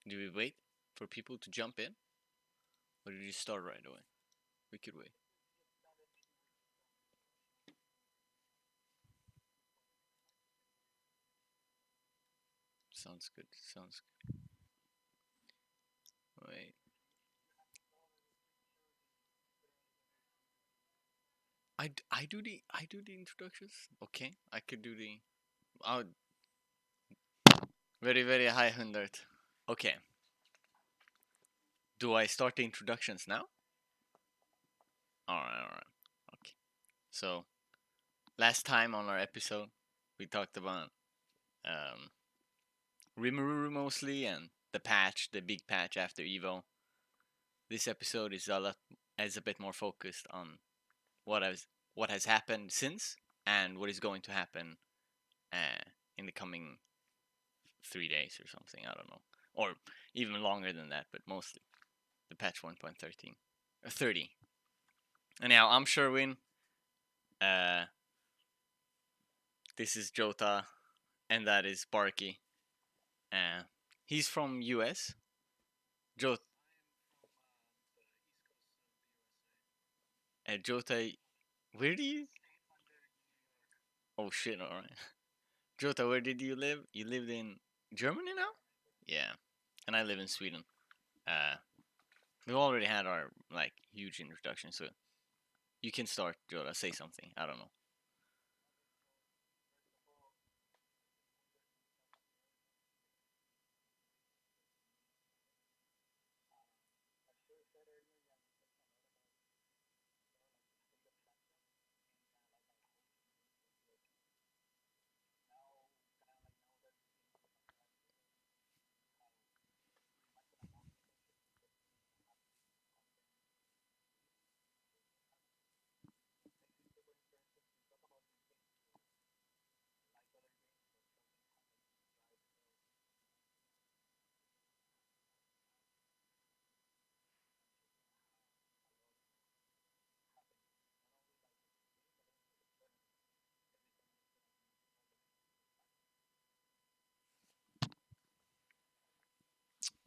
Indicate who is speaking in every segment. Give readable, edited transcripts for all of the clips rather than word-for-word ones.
Speaker 1: Do we wait for people to jump in? Or did you start right away? We could wait. Sounds good. Sounds good. Wait. I do the introductions. Okay, I could do the. Oh, very very high 100. Okay. Do I start the introductions now? All right, all right. Okay. So last time on our episode, we talked about um, Rimuru mostly and the patch, the big patch after Evo. This episode is a bit more focused on what has what has happened since and what is going to happen uh, in the coming 3 days or something. I don't know, or even longer than that, but mostly the patch 1.13 or 30. Anyhow, I'm Sherwin. Uh, this is Jota, and that is Barky. Uh, he's from US. Jota, Jota, where do you? Oh shit! All right, Jota, where did you live? You lived in Germany now? Yeah, and I live in Sweden. Uh, we already had our like huge introduction, so you can start, Jota. Say something. I don't know.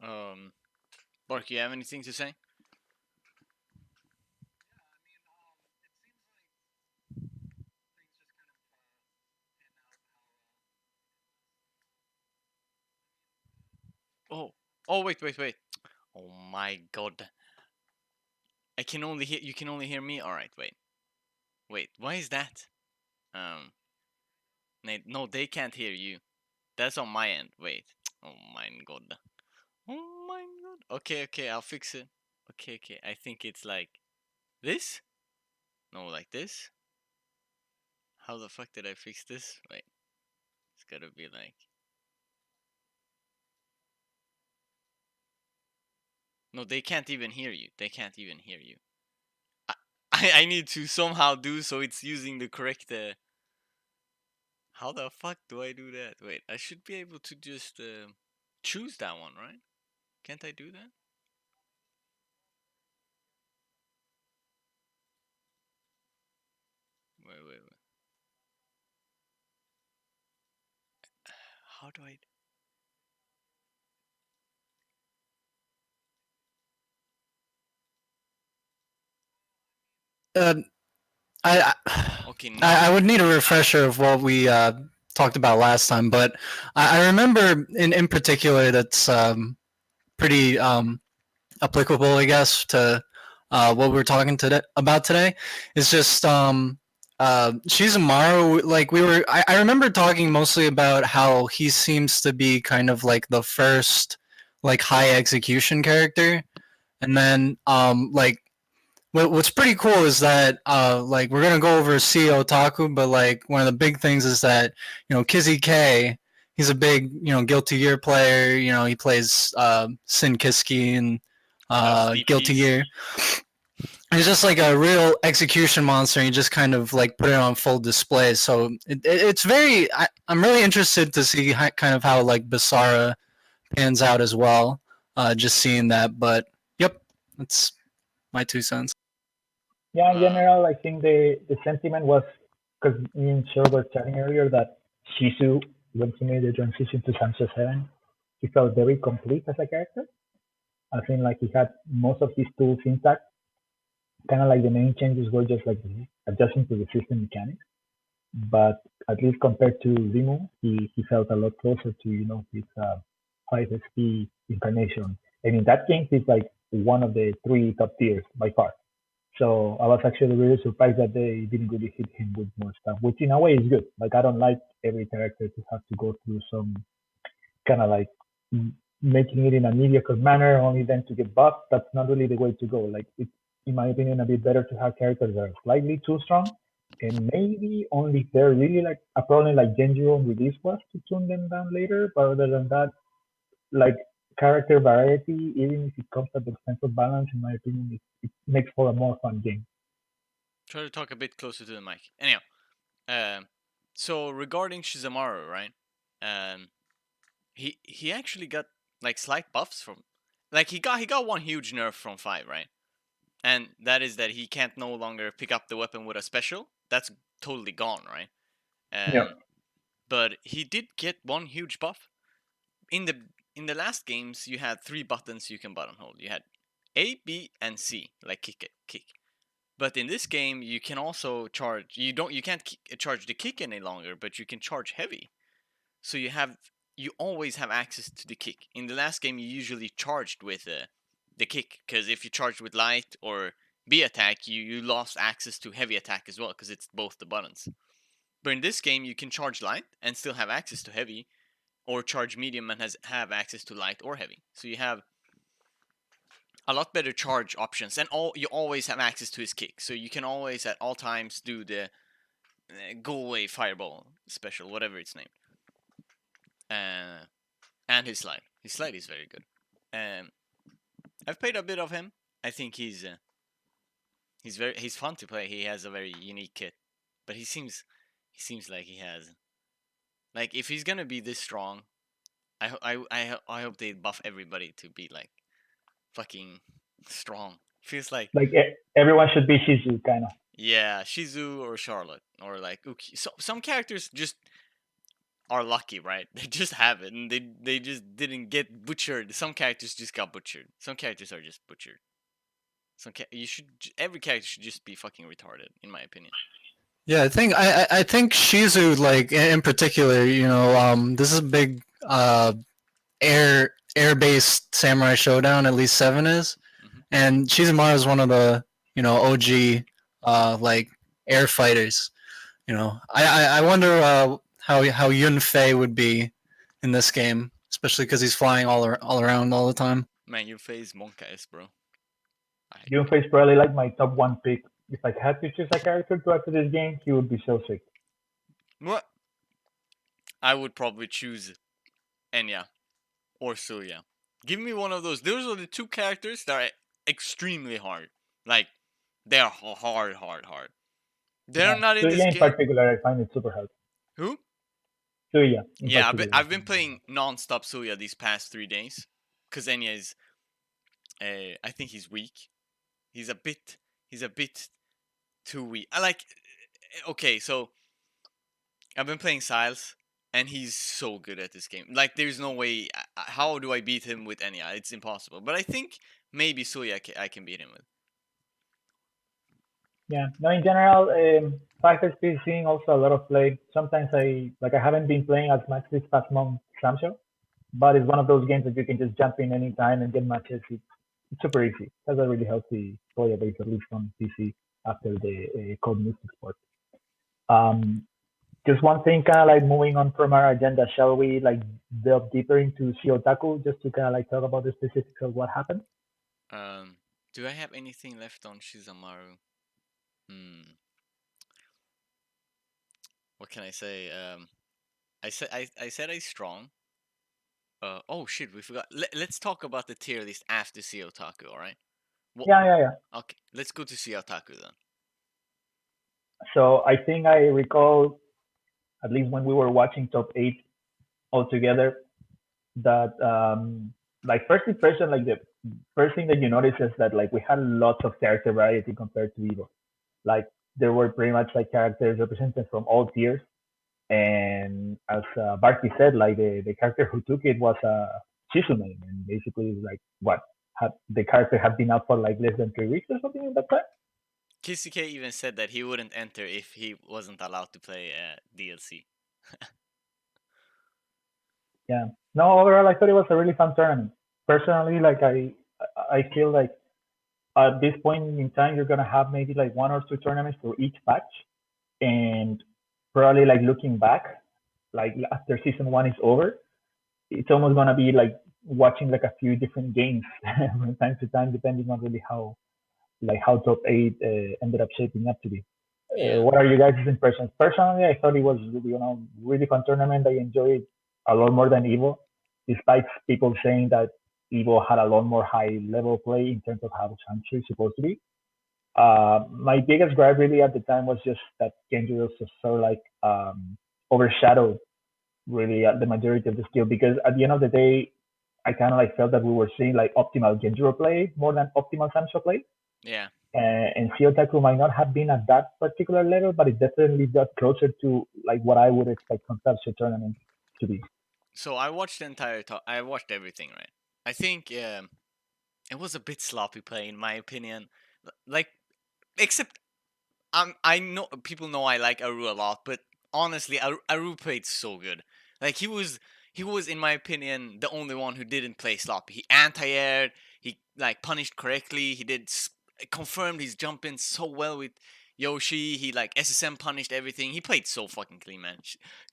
Speaker 1: Um, Bark, you have anything to say? Oh, oh, wait, wait, wait. Oh my god, I can only hear. You can only hear me. All right, wait, wait. Why is that? Um, no, they can't hear you. That's on my end. Wait. Oh my god. Oh my god. Okay, okay, I'll fix it. Okay, okay. I think it's like this. No, like this. How the fuck did I fix this? Wait, it's gotta be like. No, they can't even hear you. They can't even hear you. I I need to somehow do so it's using the correct. How the fuck do I do that? Wait, I should be able to just choose that one, right? Can't I do that? Wait, wait, wait. How do I?
Speaker 2: Uh, I,
Speaker 1: Okay,
Speaker 2: I
Speaker 1: now.
Speaker 2: would need a refresher of what we talked about last time, but I remember in particular that's pretty applicable, I guess, to what we're talking today about today. Is just Shizumaru. Like I remember talking mostly about how he seems to be kind of like the first like high execution character, and then like what's pretty cool is that like we're gonna go over C Otaku, but like one of the big things is that Kizzy K, he's a big Guilty Gear player. He plays Sin Kiski and
Speaker 1: Loves
Speaker 2: Guilty
Speaker 1: DPs.
Speaker 2: Gear. He's just like a real execution monster. And he just kind of like put it on full display. So it's very. I'm really interested to see kind of how like Basara pans out as well. Just seeing that, but yep, that's my 2 cents.
Speaker 3: Yeah, in
Speaker 1: Uh,
Speaker 3: general, I think the sentiment was because me and Sir were chatting earlier that Shizu went to make the transition to Sunset 7. he felt very complete as a character. I think like he had most of his tools intact. Kind of like the main changes were just like adjusting to the system mechanics. But at least compared to Zimu, he felt a lot closer to his 5SP incarnation. And in that game, he's like one of the three top tiers by far. So I was actually really surprised that they didn't really hit him with more stuff, which in a way is good. Like I don't like every character to have to go through some kind of like making it in a mediocre manner only then to get buffed. That's not really the way to go. Like it's in my opinion a bit better to have characters that are slightly too strong, and maybe only if they're really like a problem like Genjiro on release was to tune them down later. But other than that, like character variety, even if it comes at the expense of balance, in my opinion, it makes for a more fun game.
Speaker 1: Try to talk a bit closer to the mic. Anyhow, so regarding Shizumaru, right? Um, he actually got like slight buffs from, like he got one huge nerf from 5, right? And that is that he can't no longer pick up the weapon with a special. That's totally gone, right?
Speaker 3: Yeah.
Speaker 1: But he did get one huge buff. In the last games, you had 3 buttons you can button hold. You had A, B, and C, like kick. But in this game, you can also charge. You can't charge the kick any longer, but you can charge heavy. So you always have access to the kick. In the last game, you usually charged with the kick, because if you charged with light or B attack, you lost access to heavy attack as well, because it's both the buttons. But in this game, you can charge light and still have access to heavy, or charge medium and have access to light or heavy. So you have a lot better charge options, and you always have access to his kick. So you can always at all times do the go away fireball special, whatever it's named. And his slide. His slide is very good. I've played a bit of him. I think he's fun to play. He has a very unique kit, but he seems like he has, like, if he's gonna be this strong, I hope they buff everybody to be like fucking strong. Feels like,
Speaker 3: Like everyone should be Shizu, kind of.
Speaker 1: yeah, Shizu or Charlotte or like Uki. So some characters just are lucky, right? They just have it, and they just didn't get butchered. Some characters just got butchered. Some characters are just butchered. Every character should just be fucking retarded, in my opinion.
Speaker 2: Yeah, I think Shizu, like in particular, this is a big air based Samurai Showdown. At least 7 is, and Shizumaru is one of the OG like air fighters. I wonder how Yunfei would be in this game, especially because he's flying all around all the time.
Speaker 1: Man, your face monka is, bro.
Speaker 3: Yunfei is probably like my top one pick. If I had to choose a character to add to this game, he would be so sick.
Speaker 1: What? I would probably choose Enya or Suya. Give me one of those. Those are the 2 characters that are extremely hard. Like, they're hard. They're
Speaker 3: Yeah.
Speaker 1: not in this
Speaker 3: Suya in
Speaker 1: game.
Speaker 3: particular, I find it super hard.
Speaker 1: Who?
Speaker 3: Suya.
Speaker 1: Yeah, I've been playing non-stop Suya these past 3 days, because Enya is, I think he's weak. He's a bit too weak. Okay, so I've been playing Siles, and he's so good at this game. Like, there's no way. How do I beat him with Enya? It's impossible. But I think maybe Suya I can beat him with.
Speaker 3: Yeah. No, in general, Fighters is seeing also a lot of play. Sometimes I haven't been playing as much this past month, Samsho, but it's one of those games that you can just jump in anytime and get matches. It's super easy. It has a really healthy player base, at least on PC after the Code Mystic Sport. Um, just one thing, kind of like moving on from our agenda, shall we like delve deeper into Shiotaku just to kind of like talk about the specifics of what happened?
Speaker 1: Do I have anything left on Shizumaru? What can I say? I said he's strong. Oh shit, we forgot. Let's talk about the tier list after Shiotaku, all right?
Speaker 3: Yeah.
Speaker 1: Okay, let's go to Shiotaku then.
Speaker 3: So I think I recall, at least when we were watching top 8 all together, that like first impression, like the first thing that you notice is that like we had lots of character variety compared to Evo. Like there were pretty much like characters represented from all tiers, and as Barky said, like the character who took it was Shizumaru, and basically like what the character had been out for like less than 3 weeks or something like that time.
Speaker 1: Kisuke even said that he wouldn't enter if he wasn't allowed to play DLC.
Speaker 3: Yeah. No, overall, I thought it was a really fun tournament. Personally, like I feel like at this point in time, you're gonna have maybe like one or two tournaments for each patch, and probably like looking back, like after season one is over, it's almost gonna be like watching like a few different games from time to time, depending on really how top eight ended up shaping up to be.
Speaker 1: Yeah.
Speaker 3: What are you guys' impressions? Personally, I thought it was really fun tournament. I enjoyed a lot more than Evo, despite people saying that Evo had a lot more high level play in terms of how Sancho is supposed to be. My biggest gripe really at the time was just that Genji was just sort of like overshadowed really the majority of the skill, because at the end of the day, I kind of like felt that we were seeing like optimal Genjiro play more than optimal Sancho play.
Speaker 1: Yeah.
Speaker 3: And Shiotaku might not have been at that particular level, but it definitely got closer to like what I would expect from such a tournament to be.
Speaker 1: So I watched the entire I watched everything, right? I think it was a bit sloppy play in my opinion. Like, except I know people know I like Aru a lot, but honestly, Aru played so good. Like he was in my opinion the only one who didn't play sloppy. He anti-aired, he like punished correctly. He did confirmed his jump in so well with Yoshi. He like SSM punished everything. He played so fucking clean, man.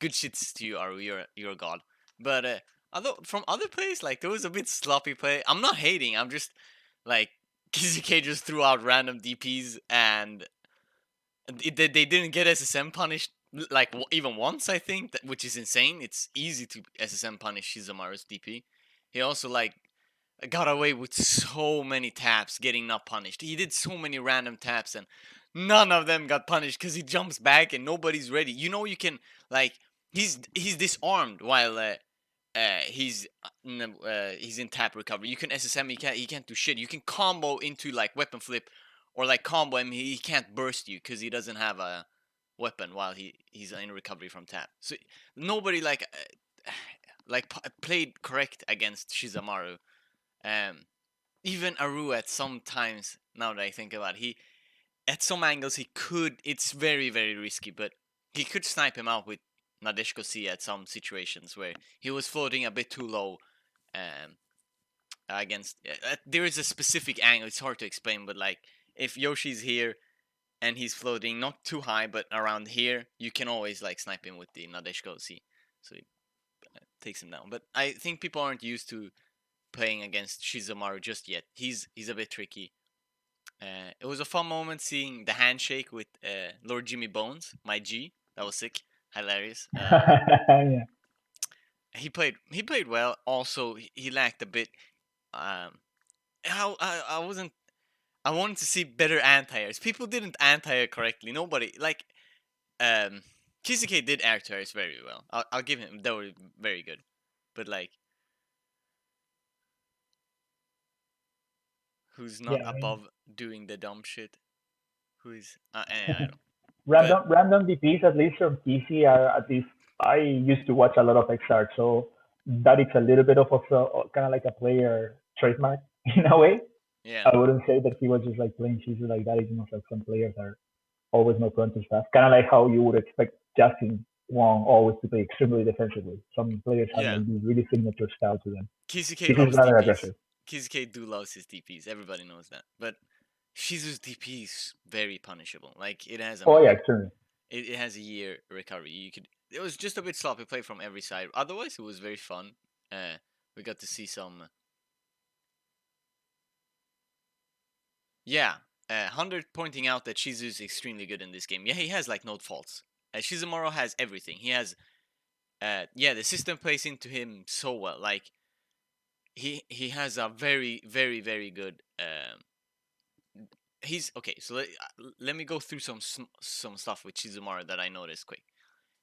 Speaker 1: Good shits to you, Aru. You're a god. But although from other plays, like there was a bit sloppy play. I'm not hating. I'm just like Kizuke just threw out random DPs and they didn't get SSM punished like even once, I think, which is insane. It's easy to SSM punish Shizumaru's DP. He also like got away with so many taps getting not punished. He did so many random taps and none of them got punished because he jumps back and nobody's ready. You know, you can like he's disarmed while he's in tap recovery. You can SSM. He can't do shit. You can combo into like weapon flip or like combo him. He can't burst you because he doesn't have a weapon while he's in recovery from tap. So nobody played correct against Shizumaru. Um, Even Aru at some times. Now that I think about it, he at some angles he could. It's very very risky, but he could snipe him out with Nadeshiko C at some situations where he was floating a bit too low. Um, Against there is a specific angle. It's hard to explain, but like if Yoshi's here and he's floating not too high, but around here, you can always like snipe him with the Nadeshiko C, so it takes him down. But I think people aren't used to playing against Shizumaru just yet. He's a bit tricky. It was a fun moment seeing the handshake with Lord Jimmy Bones, my G. That was sick, hilarious.
Speaker 3: Yeah.
Speaker 1: He played well. Also, he lacked a bit. Um, I wasn't. I wanted to see better anti-airs. People didn't anti-air correctly. Nobody like um Kisuke did anti-airs very well. I'll give him. They were very good. But like, who's not
Speaker 3: Yeah, I mean,
Speaker 1: above doing the dumb shit? Who is? I don't. But
Speaker 3: random DPs at least from PC are at least I used to watch a lot of XR, so that is a little bit of also kind of like a player trademark in a way.
Speaker 1: yeah,
Speaker 3: I wouldn't say that he was just like playing cheesy like that. It's almost like some players are always no front to stuff. Kind of like how you would expect Justin Wong always to play extremely defensively. Some players have
Speaker 1: yeah.
Speaker 3: like this really signature style to them.
Speaker 1: Kisuke
Speaker 3: This is
Speaker 1: loves
Speaker 3: rather
Speaker 1: DPs.
Speaker 3: aggressive.
Speaker 1: Kisuke do loves his DPs. Everybody knows that. But Shizu's DP is very punishable. Like it has a
Speaker 3: Oh yeah,
Speaker 1: million.
Speaker 3: extremely.
Speaker 1: It has a year recovery. You could. It was just a bit sloppy play from every side. Otherwise, it was very fun. We got to see some. Yeah, 100 pointing out that Shizu's extremely good in this game. Yeah, he has like no faults. Shizumaru has everything. He has. Yeah, the system plays into him so well. Like he has a very very very good. He's okay. So let me go through some stuff with Shizumaru that I noticed quick.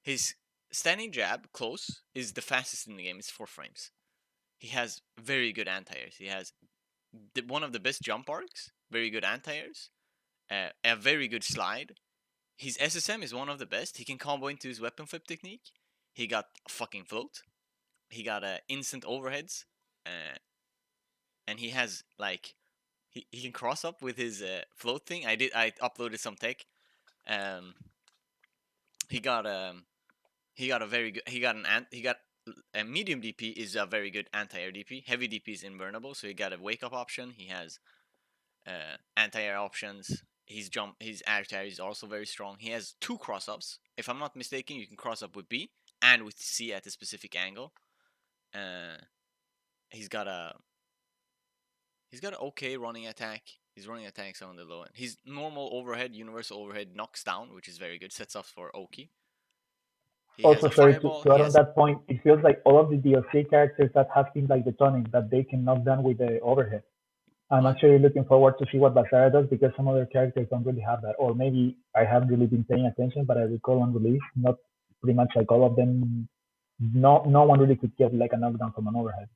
Speaker 1: His standing jab close is the fastest in the game. It's 4 frames. He has very good anti-airs. He has one of the best jump arcs. Very good anti-airs. A very good slide. His SSM is one of the best. He can combo into his weapon flip technique. He got fucking float. He got instant overheads. and he has like he can cross up with his float thing. I uploaded some tech. Um, he got he got a very good he got a medium DP is a very good anti-air DP. Heavy DP is invulnerable, so he got a wake up option. He has anti-air options. His air is also very strong. He has 2 cross ups. If I'm not mistaken, you can cross up with B and with C at a specific angle. Uh, he's got a okay running attack. His running attacks on the low end. His normal overhead, universal overhead knocks down, which is very good. Sets up for Oki. He has
Speaker 3: Also,
Speaker 1: a
Speaker 3: sorry
Speaker 1: fireball.
Speaker 3: to
Speaker 1: He
Speaker 3: add on
Speaker 1: has
Speaker 3: that point, it feels like all of the DLC characters that have things like the toning that they can knock down with the overhead. I'm
Speaker 1: on.
Speaker 3: actually looking forward to see what Basara does because some other characters don't really have that, or maybe I haven't really been paying attention. But I recall on release, not pretty much like all of them. No one really could get like a knockdown from an overhead.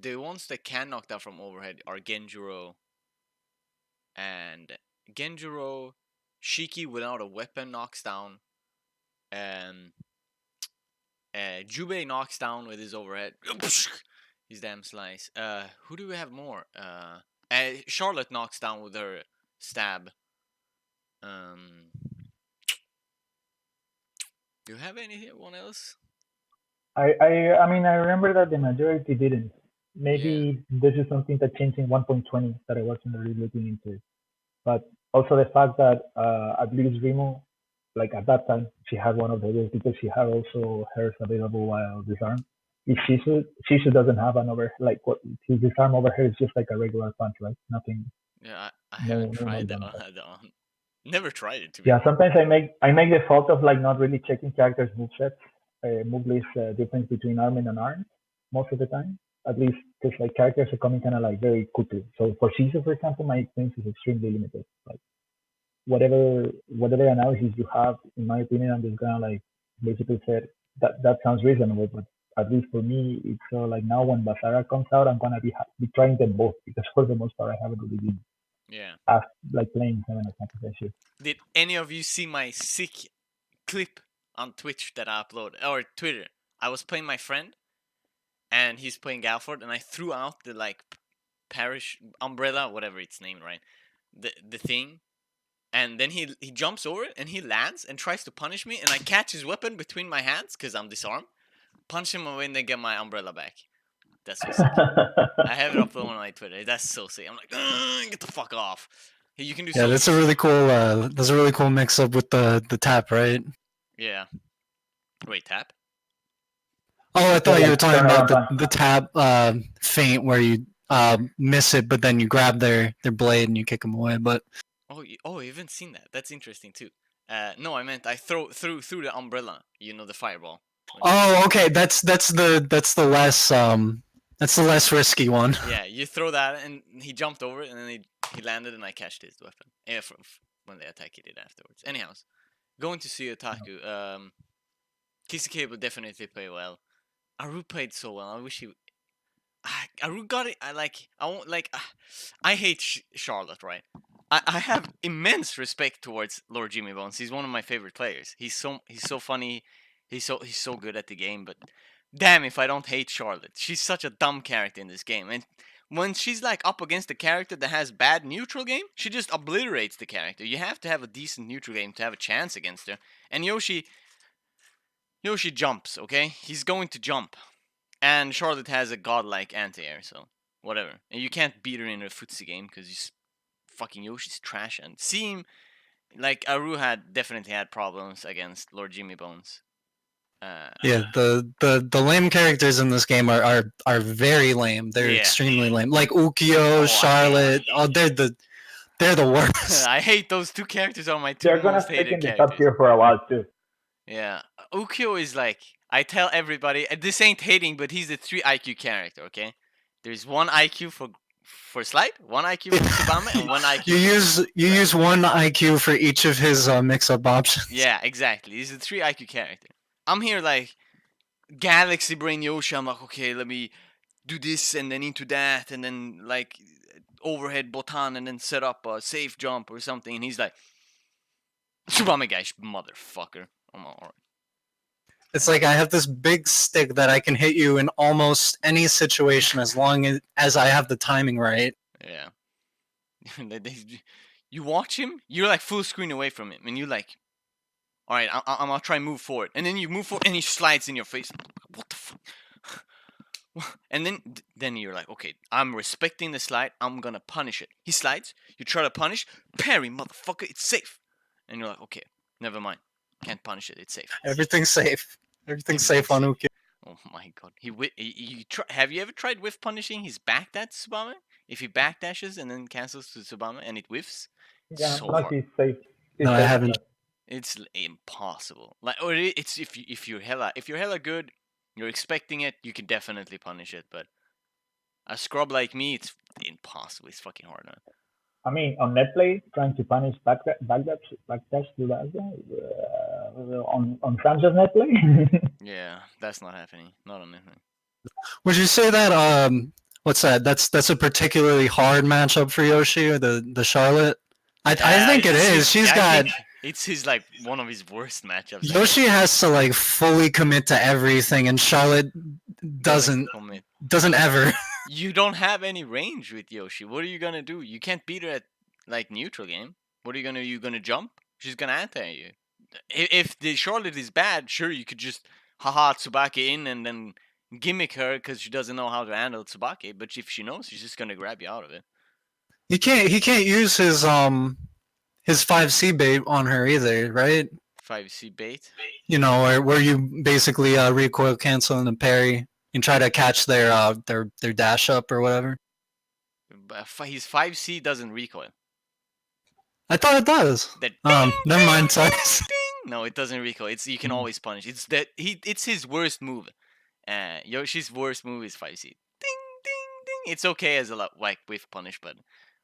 Speaker 1: The ones that can knock down from overhead are Genjuro and Genjuro. Shiki without a weapon knocks down. Um, Jubei knocks down with his overhead. His damn slice. Who do we have more? Charlotte knocks down with her stab. Do you have anyone else?
Speaker 3: I mean, I remember that the majority didn't.
Speaker 1: Yeah.
Speaker 3: Maybe this is something that changed in 1.20 that I wasn't really looking into. But also the fact that at least Remo, like at that time, she had one of the others because she had also hers available while disarm. If Shizu doesn't have an over like what his disarm over her is just like a regular punch, right? Nothing,
Speaker 1: Yeah, I haven't
Speaker 3: no
Speaker 1: tried
Speaker 3: knockdown
Speaker 1: that
Speaker 3: attack.
Speaker 1: on. Never tried it to be
Speaker 3: Yeah,
Speaker 1: honest.
Speaker 3: sometimes I make the fault of like not really checking characters' movesets, move list difference between arm and unarmed most of the time. At least because like characters are coming kind of like very quickly. So for Shizu, for example, my experience is extremely limited. Like whatever analysis you have, in my opinion, I'm just gonna like basically say that sounds reasonable. But at least for me, it's like now when Basara comes out, I'm gonna be trying them both because for the most part, I haven't really been
Speaker 1: Yeah.
Speaker 3: asked like playing Seven as much as I should.
Speaker 1: Did any of you see my sick clip on Twitch that I uploaded or Twitter? I was playing my friend, and he's playing Galford, and I threw out the like parish umbrella, whatever it's named, right? The thing, and then he jumps over it and he lands and tries to punish me, and I catch his weapon between my hands because I'm disarmed. Punch him away and then get my umbrella back. That's so sick. I have it uploaded on my Twitter. That's so sick. I'm like, get the fuck off. You can do
Speaker 2: Yeah,
Speaker 1: so.
Speaker 2: that's a really cool. That's a really cool mix up with the tap, right?
Speaker 1: Yeah. Wait, tap.
Speaker 2: Oh, I
Speaker 3: Yeah,
Speaker 2: thought you were
Speaker 3: like
Speaker 2: talking
Speaker 3: turn
Speaker 2: about
Speaker 3: around punch.
Speaker 2: the tap feint where you miss it, but then you grab their blade and you kick them away. But
Speaker 1: You haven't seen that. That's interesting too. No, I meant I through the umbrella. You know, the fireball.
Speaker 2: oh, okay, that's the less risky one.
Speaker 1: Yeah, you throw that, and he jumped over it, and then he landed, and I catched his weapon. Yeah, when the attack he did afterwards. Anyhows, going to see Otaku. Kisike will definitely play well. Aru played so well. I wish he. Aru got it. I won't like. I hate Charlotte, right? I have immense respect towards Lord Jimmy Bones. He's one of my favorite players. He's so funny. He's so good at the game. But damn, if I don't hate Charlotte, she's such a dumb character in this game. And when she's like up against a character that has bad neutral game, she just obliterates the character. You have to have a decent neutral game to have a chance against her. And Yoshi jumps. Okay, he's going to jump. And Charlotte has a godlike anti-air, so whatever. And you can't beat her in a footsie game because fucking Yoshi's trash. And seem like Aru had definitely had problems against Lord Jimmy Bones.
Speaker 2: Yeah, the lame characters in this game are very lame. They're extremely lame. Like Ukyo, Charlotte. They're the worst.
Speaker 1: I hate those 2 characters are my 2
Speaker 3: They're gonna
Speaker 1: most
Speaker 3: stick
Speaker 1: hated
Speaker 3: in the top
Speaker 1: characters.
Speaker 3: tier for a while too.
Speaker 1: Yeah, Ukyo is like I tell everybody this ain't hating, but he's a 3 IQ character. Okay, there's 1 IQ for Slide, 1 IQ for Tsubame, and 1 IQ.
Speaker 2: You use 1 IQ for each of his mix-up options.
Speaker 1: Yeah, exactly. He's a 3 IQ character. I'm here like Galaxy Brain Yoshi. I'm like, okay, let me do this and then into that, and then like overhead botan, and then set up a safe jump or something. And he's like, Tsubame guy, motherfucker. I'm alright.
Speaker 2: It's like I have this big stick that I can hit you in almost any situation as long as I have the timing right.
Speaker 1: Yeah. You watch him, you're like full screen away from him, and you're like, all right, I'm gonna try and move forward, and then you move forward, and he slides in your face. What the fuck? And then you're like, okay, I'm respecting the slide. I'm gonna punish it. He slides. You try to punish. Parry, motherfucker. It's safe. And you're like, okay, never mind. Can't punish it. It's safe.
Speaker 2: Everything's safe. Everything's
Speaker 1: Everything's
Speaker 2: safe on
Speaker 1: safe.
Speaker 2: Uki.
Speaker 1: Oh my god. Have you ever tried whiff punishing his back dash Tsubame? If he backdashes and then cancels to Tsubame and it whiffs,
Speaker 3: Yeah,
Speaker 1: so
Speaker 3: no,
Speaker 1: hard.
Speaker 3: he's safe. He's
Speaker 2: No, I
Speaker 3: safe on
Speaker 2: haven't.
Speaker 3: that.
Speaker 1: It's impossible. Like, or it's if you're hella good, you're expecting it, you can definitely punish it. But a scrub like me, it's impossible. It's fucking hard, man.
Speaker 3: I mean, on netplay, trying to punish backdash to Lazda on Sancho's netplay.
Speaker 1: Yeah, that's not happening. Not on anything.
Speaker 2: Would you say that what's that? That's a particularly hard matchup for Yoshi, or the Charlotte? I think it is. She's got
Speaker 1: It's his like one of his worst matchups.
Speaker 2: Yoshi has to like fully commit to everything, and Charlotte doesn't
Speaker 1: commit.
Speaker 2: ever.
Speaker 1: You don't have any range with Yoshi. What are you gonna do? You can't beat her at like neutral game. What are you gonna? You gonna jump? She's gonna anti you. If the Charlotte is bad, sure you could just haha Tsubaki in and then gimmick her because she doesn't know how to handle Tsubaki. But if she knows, she's just gonna grab you out of it.
Speaker 2: He can't use his 5C bait on her either, right?
Speaker 1: 5C bait.
Speaker 2: You know, where you basically recoil cancel and a parry and try to catch their dash up or whatever.
Speaker 1: But his 5C doesn't recoil.
Speaker 2: I thought it does. Never mind. Sorry.
Speaker 1: No, it doesn't recoil. You can always punish. It's his worst move. Yoshi's worst move is 5C. Ding ding ding. It's okay as a like whiff punish, but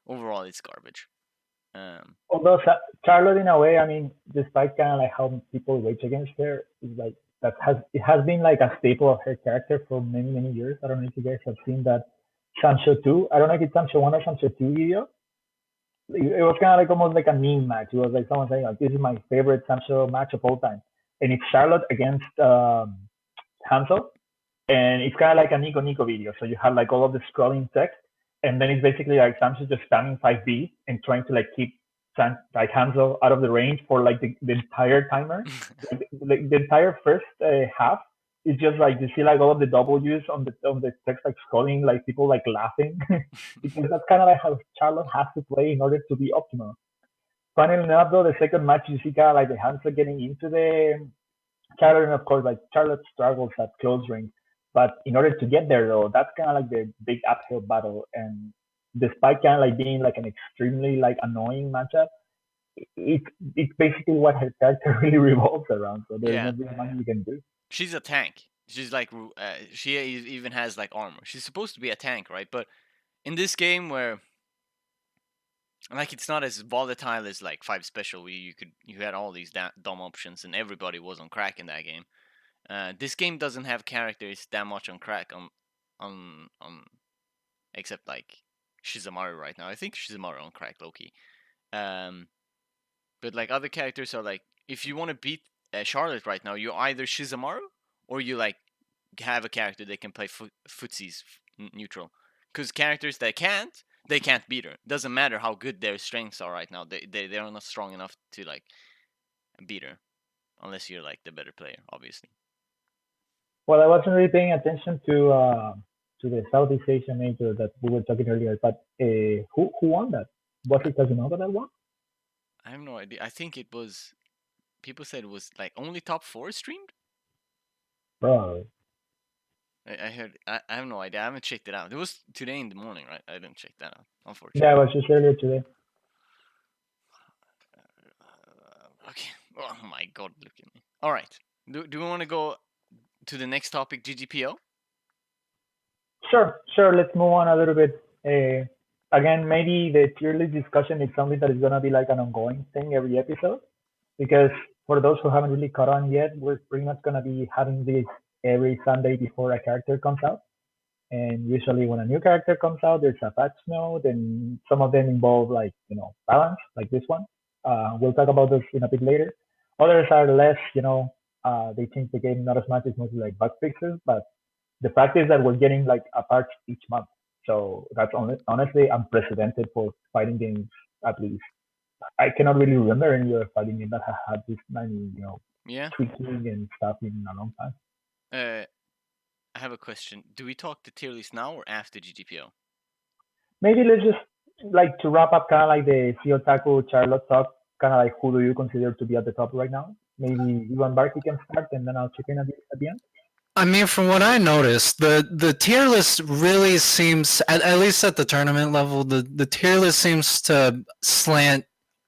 Speaker 1: overall it's garbage.
Speaker 3: Although Charlotte, in a way, I mean, despite kind of like how people rage against her, is like it has been like a staple of her character for many years. I don't know if you guys have seen that Sancho 2. I don't know if it's Sancho 1 or Sancho 2 video. It was kind of like almost like a meme match. It was like someone saying, like, this is my favorite Sancho match of all time. And it's Charlotte against Hansel. And it's kind of like a Nico video. So you have like all of the scrolling text. And then it's basically like Sancho just spamming 5B and trying to like keep like Hansel out of the range for like the entire timer. Like the entire first half is just like you see like all of the W's on the text like scrolling, like people like laughing because that's kind of like how Charlotte has to play in order to be optimal. Funnily enough, though, the second match you see kind of like the Hansel getting into the Charlotte, and of course, like Charlotte struggles at close range. But in order to get there, though, that's kind of like the big uphill battle. And despite kind of like being like an extremely like annoying matchup, it it's basically what her character really revolves around. So there's not really much you can do.
Speaker 1: She's a tank. She's like she even has like armor. She's supposed to be a tank, right? But in this game where like it's not as volatile as like 5 special where you had all these dumb options and everybody was on crack in that game. This game doesn't have characters that much on crack on except like Shizumaru right now. I think Shizumaru on crack Loki. But like other characters are like if you want to beat Charlotte right now, you're either Shizumaru or you like have a character that can play footsies neutral. Because characters that can't, they can't beat her. Doesn't matter how good their strengths are right now. They're not strong enough to like beat her, unless you're like the better player, obviously.
Speaker 3: Well, I wasn't really paying attention to the Southeast Asian major that we were talking earlier, but who won that? Was it Kazunova that won?
Speaker 1: I have no idea. I think it was. People said it was like only top 4 streamed.
Speaker 3: Bro,
Speaker 1: I heard. I have no idea. I haven't checked it out. It was today in the morning, right? I didn't check that out, unfortunately.
Speaker 3: yeah, it was just earlier today.
Speaker 1: Okay. Oh my god, look at me. All right. Do we want to go to the next topic, GGPO?
Speaker 3: Sure. Let's move on a little bit. Again, maybe the tier list discussion is something that is gonna be like an ongoing thing every episode, because for those who haven't really caught on yet, we're pretty much gonna be having this every Sunday before a character comes out. And usually, when a new character comes out, there's a patch note, and some of them involve like balance, like this one. We'll talk about this in a bit later. Others are less, They changed the game not as much. It's mostly like bug fixes, but the fact is that we're getting like a patch each month. So that's honestly unprecedented for fighting games. At least I cannot really remember any other fighting game that has had this many,
Speaker 1: Yeah.
Speaker 3: tweaking and stuff in a long time.
Speaker 1: Uh, I have a question. Do we talk the tier list now or after GGPO?
Speaker 3: Maybe let's just like to wrap up kind of like the Taco Charlotte talk. Kind of like who do you consider to be at the top right now? Maybe you and Barky can start, and then I'll chip in at the end.
Speaker 2: I mean, from what I noticed, the tier list really seems, at least at the tournament level, the tier list seems to slant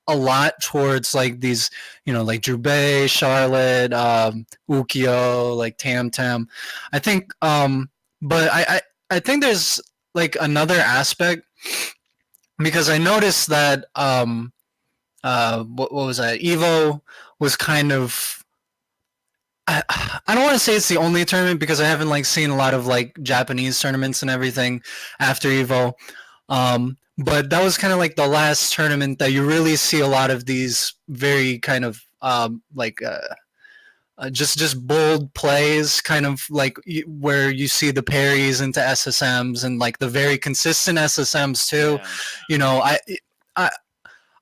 Speaker 2: a lot towards like these, like Jubei, Charlotte, Ukyo, like Tam Tam. I think, but I think there's like another aspect because I noticed that, what was that? Evo was kind of, I don't want to say it's the only tournament because I haven't like seen a lot of like Japanese tournaments and everything after Evo. But that was kind of like the last tournament that you really see a lot of these very kind of just bold plays, kind of like where you see the parries into SSMs and like the very consistent SSMs too.
Speaker 1: Yeah.
Speaker 2: You know, I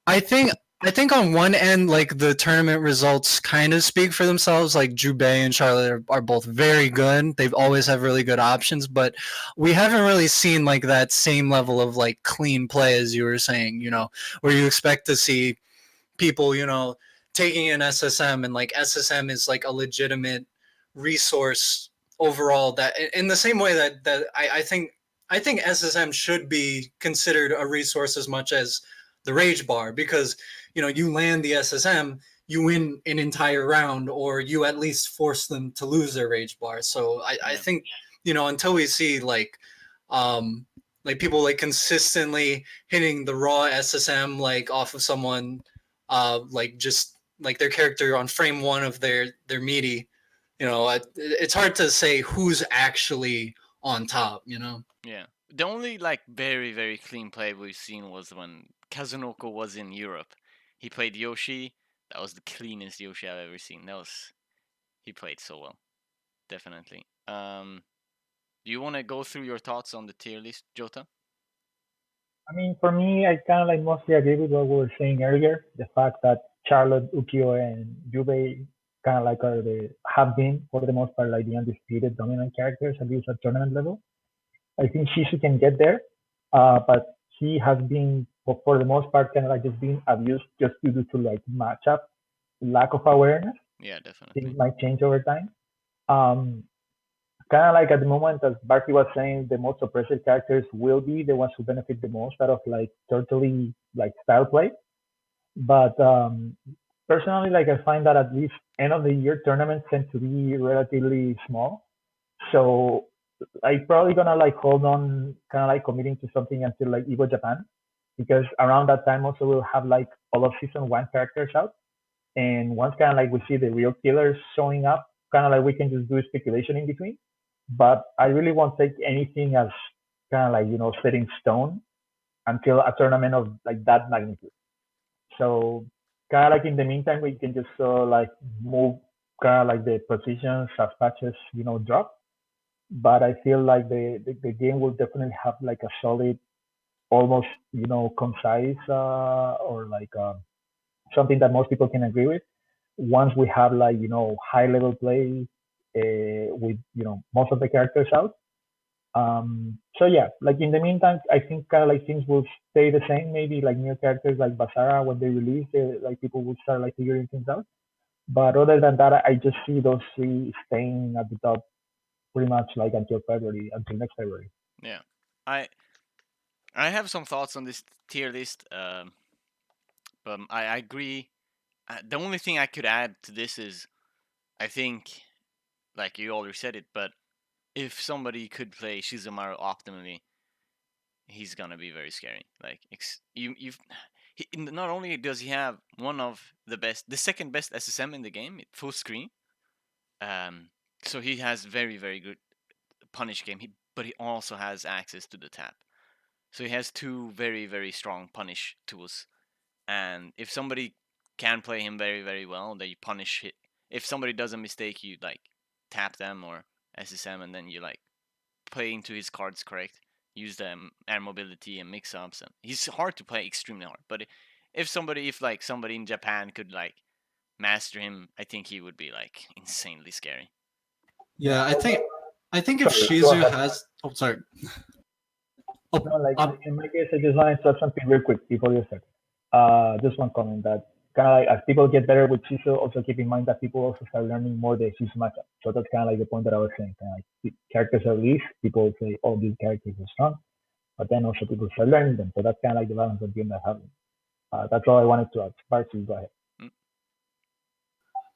Speaker 2: I think I think on one end, like the tournament results kind of speak for themselves. Like Jubei and Charlotte are both very good. They've always have really good options, but we haven't really seen like that same level of like clean play as you were saying. Where you expect to see people, taking an SSM and like SSM is like a legitimate resource overall. That in the same way that I think SSM should be considered a resource as much as the rage bar because you land the SSM, you win an entire round, or you at least force them to lose their rage bar. So I
Speaker 1: Yeah.
Speaker 2: think until we see like people like consistently hitting the raw SSM like off of someone, like just like their character on frame one of their meaty, it's hard to say who's actually on top.
Speaker 1: Yeah. The only like very very clean play we've seen was when Kazunoko was in Europe. He played Yoshi. That was the cleanest Yoshi I've ever seen. He played so well. Definitely. Do you want to go through your thoughts on the tier list, Jota?
Speaker 3: I mean, for me, I kind of like mostly agree with what we were saying earlier. The fact that Charlotte, Ukyo, and Juve kind of like have been for the most part like the undisputed dominant characters at least at tournament level. I think Shizu can get there, but he has been for the most part kind of like just being abused just due to like matchup lack of awareness.
Speaker 1: Yeah,
Speaker 3: Things
Speaker 1: definitely.
Speaker 3: might change over time. Um, Kind of like at the moment, as Barkley was saying, the most oppressive characters will be the ones who benefit the most out of like totally like style play. But personally, like I find that at least end of the year tournaments tend to be relatively small. So I probably gonna like hold on, kind of like committing to something until like Evo Japan, because around that time also we'll have like all of season one characters out, and once kind of like we see the real killers showing up, kind of like we can just do speculation in between. But I really won't take anything as kind of like set in stone until a tournament of like that magnitude. So kind of like in the meantime, we can just like move kind of like the positions as patches drop. But I feel like the game will definitely have like a solid, almost concise or like something that most people can agree with. Once we have like high level play with most of the characters out. So yeah, like in the meantime, I think kind of like things will stay the same. Maybe like new characters like Basara when they release, like people will start like figuring things out. But other than that, I just see those three staying at the top pretty much like until next February.
Speaker 1: Yeah. I I have some thoughts on this tier list. But I agree. The only thing I could add to this is I think, like you already said it, but if somebody could play Shizumaru optimally, he's gonna be very scary. Like not only does he have one of the second best SSM in the game, full screen. Um, so he has very very good punish game. But he also has access to the tap. So he has two very very strong punish tools. And if somebody can play him very very well, they punish if somebody does a mistake, you like tap them or SSM, and then you like play into his cards correct. Use the air mobility and mix ups, and he's hard to play, extremely hard. But if like somebody in Japan could like master him, I think he would be like insanely scary.
Speaker 2: Yeah, I think if
Speaker 3: Sorry, go
Speaker 2: Shizu
Speaker 3: ahead.
Speaker 2: has, oh sorry, oh
Speaker 3: No, like
Speaker 2: um,
Speaker 3: in my case, I just want to add something real quick before you start. Just one comment that kind of like as people get better with Shizu, also keep in mind that people also start learning more the Shizu matchup. So that's kind of like the point that I was saying. Kind of like the characters are least, people say, oh, these characters are strong, but then also people start learning them. So that's kind of like the balance of game that happens. That's all I wanted to add. Barcy, go ahead.
Speaker 1: Mm.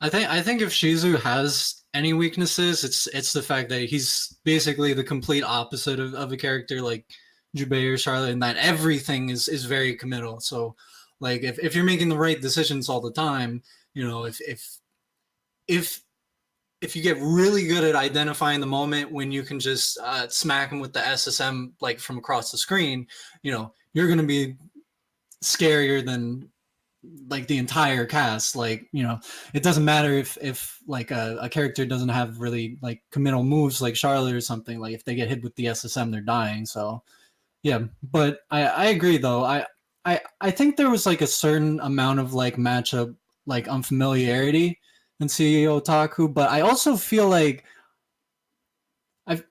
Speaker 2: I think if Shizu has any weaknesses, it's the fact that he's basically the complete opposite of a character like Jubei or Charlotte, in that everything is very committal. So, like if you're making the right decisions all the time, you know, if if you get really good at identifying the moment when you can just smack him with the SSM like from across the screen, you know, you're gonna be scarier than like the entire cast. Like, you know, it doesn't matter if like a character doesn't have really like committal moves like Charlotte or something. Like if they get hit with the SSM, they're dying. So yeah, but I agree though. I think there was like a certain amount of like matchup like unfamiliarity in CEO Otaku, but I also feel like I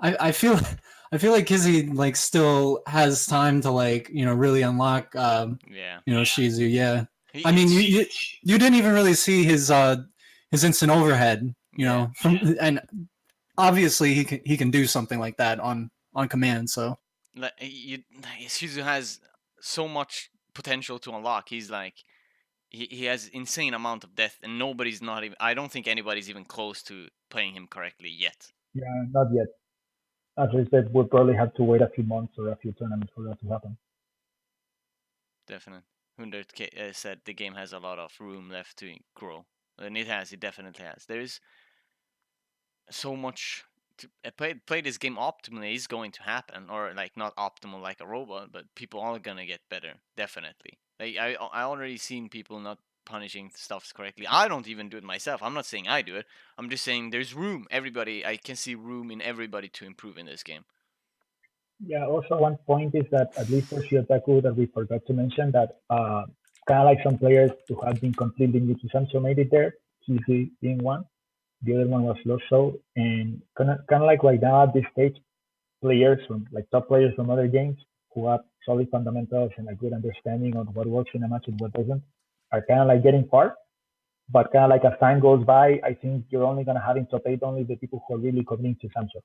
Speaker 2: I feel I feel like Kizzy like still has time to like, you know, really unlock
Speaker 1: Yeah,
Speaker 2: you know, Shizu. Yeah, I mean
Speaker 1: it's
Speaker 2: you didn't even really see his instant overhead, you
Speaker 1: yeah.
Speaker 2: know, from and obviously he can do something like that on command. So
Speaker 1: Like Shizu has so much potential to unlock. He's like he has insane amount of depth, and nobody's not even. I don't think anybody's even close to playing him correctly yet.
Speaker 3: Yeah, not yet. As I said, we'll probably have to wait a few months or a few tournaments for that to happen.
Speaker 1: Definitely. Hundred said the game has a lot of room left to grow, and it has. It definitely has. There is so much to play this game optimally is going to happen, or like not optimal like a robot, but people are gonna get better. Definitely. Like I already seen people not punishing stuffs correctly. I don't even do it myself. I'm not saying I do it. I'm just saying there's room. Everybody, I can see room in everybody to improve in this game.
Speaker 3: Yeah, also one point is that at least for Shiotaku that we forgot to mention that kind of like some players who had been completely new to Sancho made it there, Kizi being one. The other one was Loso, and kind of like right now at this stage, players from like top players from other games who have solid fundamentals and a good understanding of what works in a match and what doesn't are kind of like getting far. But kind of like as time goes by, I think you're only gonna have in top eight only the people who are really committing to Sancho.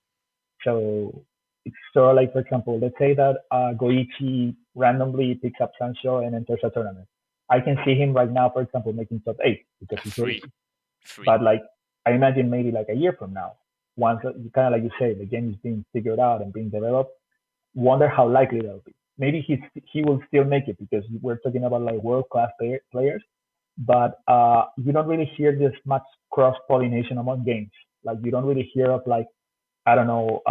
Speaker 3: So it's sort of like, for example, let's say that Goichi randomly picks up Sancho and enters a tournament. I can see him right now, for example, making top eight because he's
Speaker 1: Free,
Speaker 3: Goichi.
Speaker 1: free.
Speaker 3: But like, I imagine maybe like a year from now, once kind of like you say, the game is being figured out and being developed, wonder how likely that'll be. Maybe he will still make it because we're talking about like world class players, but you don't really hear this much cross pollination among games. Like you don't really hear of like I don't know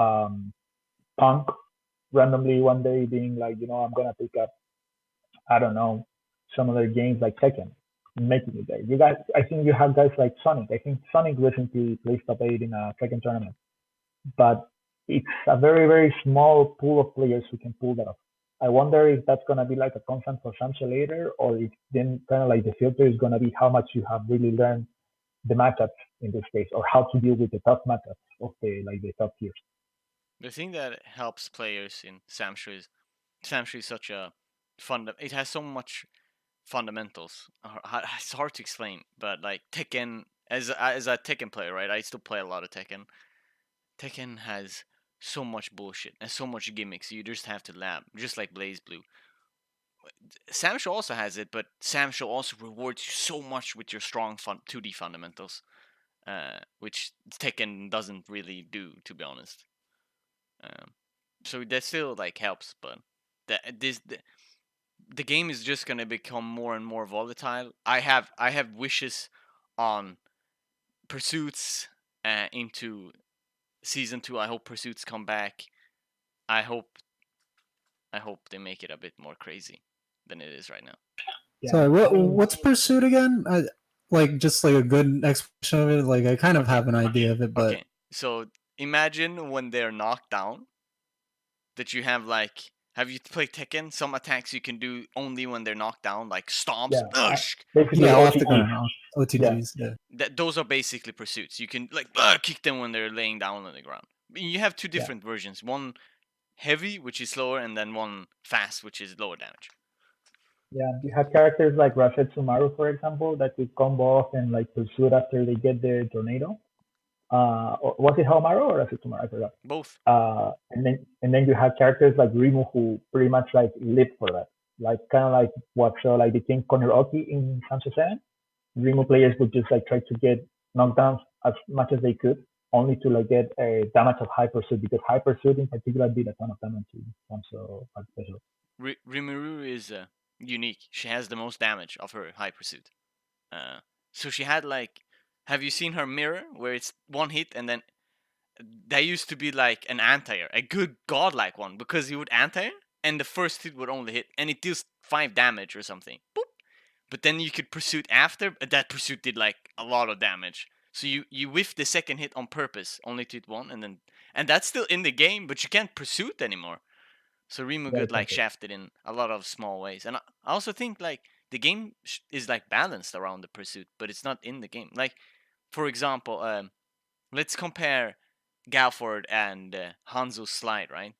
Speaker 3: Punk randomly one day being like, I'm gonna pick up, I don't know, some other games like Tekken, and making it there. You guys, I think you have guys like Sonic. I think Sonic recently placed top eight in a Tekken tournament, but it's a very very small pool of players who can pull that off. I wonder if that's gonna be like a constant for Sancho later, or if then kind of like the filter is gonna be how much you have really learned the matchups in this case, or how to deal with the tough matchups of the top tiers.
Speaker 1: The thing that helps players in Samshu is such a it has so much fundamentals. It's hard to explain, but like Tekken, as a Tekken player, right? I still play a lot of Tekken. Tekken has so much bullshit and so much gimmicks. You just have to lab, just like Blaze Blue. Samsho also has it, but Samsho also rewards you so much with your strong 2D fundamentals, which Tekken doesn't really do, to be honest. So that still like helps, but the game is just gonna become more and more volatile. I have wishes on Pursuits into season 2. I hope Pursuits come back. I hope I hope they make it a bit more crazy than it is right now.
Speaker 3: Yeah,
Speaker 2: sorry,
Speaker 3: I mean,
Speaker 2: what's Pursuit again? like just like a good explanation of it? Like I kind of have an idea of it, but
Speaker 1: Okay, so imagine when they're knocked down, that you have like. Have you played Tekken? Some attacks you can do only when they're knocked down, like stomps.
Speaker 3: Yeah,
Speaker 1: Ush!
Speaker 3: basically
Speaker 2: yeah, off the
Speaker 3: OTG.
Speaker 2: ground,
Speaker 3: Yeah,
Speaker 2: OTGs. Yeah.
Speaker 1: Those are basically pursuits. You can like kick them when they're laying down on the ground. You have two
Speaker 3: yeah,
Speaker 1: different versions. One heavy, which is slower, and then one fast, which is lower damage.
Speaker 3: yeah. You have characters like Shizumaru, for example, that could combo off and like pursue after they get the tornado. Or was it Hamaru or Shizumaru? I forgot.
Speaker 1: Both.
Speaker 3: And then you have characters like Rimu who pretty much like live for that. Like kind of like what so like became Kononoki in Sancho 7. Rimu players would just like try to get knockdowns as much as they could, only to like get a damage of high pursuit because high pursuit in particular did a ton of damage to Sancho special.
Speaker 1: Rimuru is unique. She has the most damage of her high pursuit. So she had like, have you seen her mirror where it's one hit and then that used to be like an anti-air, a good godlike one, because you would anti-air and the first hit would only hit and it deals 5 damage or something. Boop. But then you could pursuit after, that pursuit did like a lot of damage. So you whiff the second hit on purpose, only to hit one, and that's still in the game, but you can't pursuit anymore. So Rimu
Speaker 3: Yeah,
Speaker 1: got like
Speaker 3: exactly.
Speaker 1: shafted in a lot of small ways, and I also think like the game is like balanced around the pursuit, but it's not in the game. Like for example, let's compare Galford and Hanzo's slide. Right,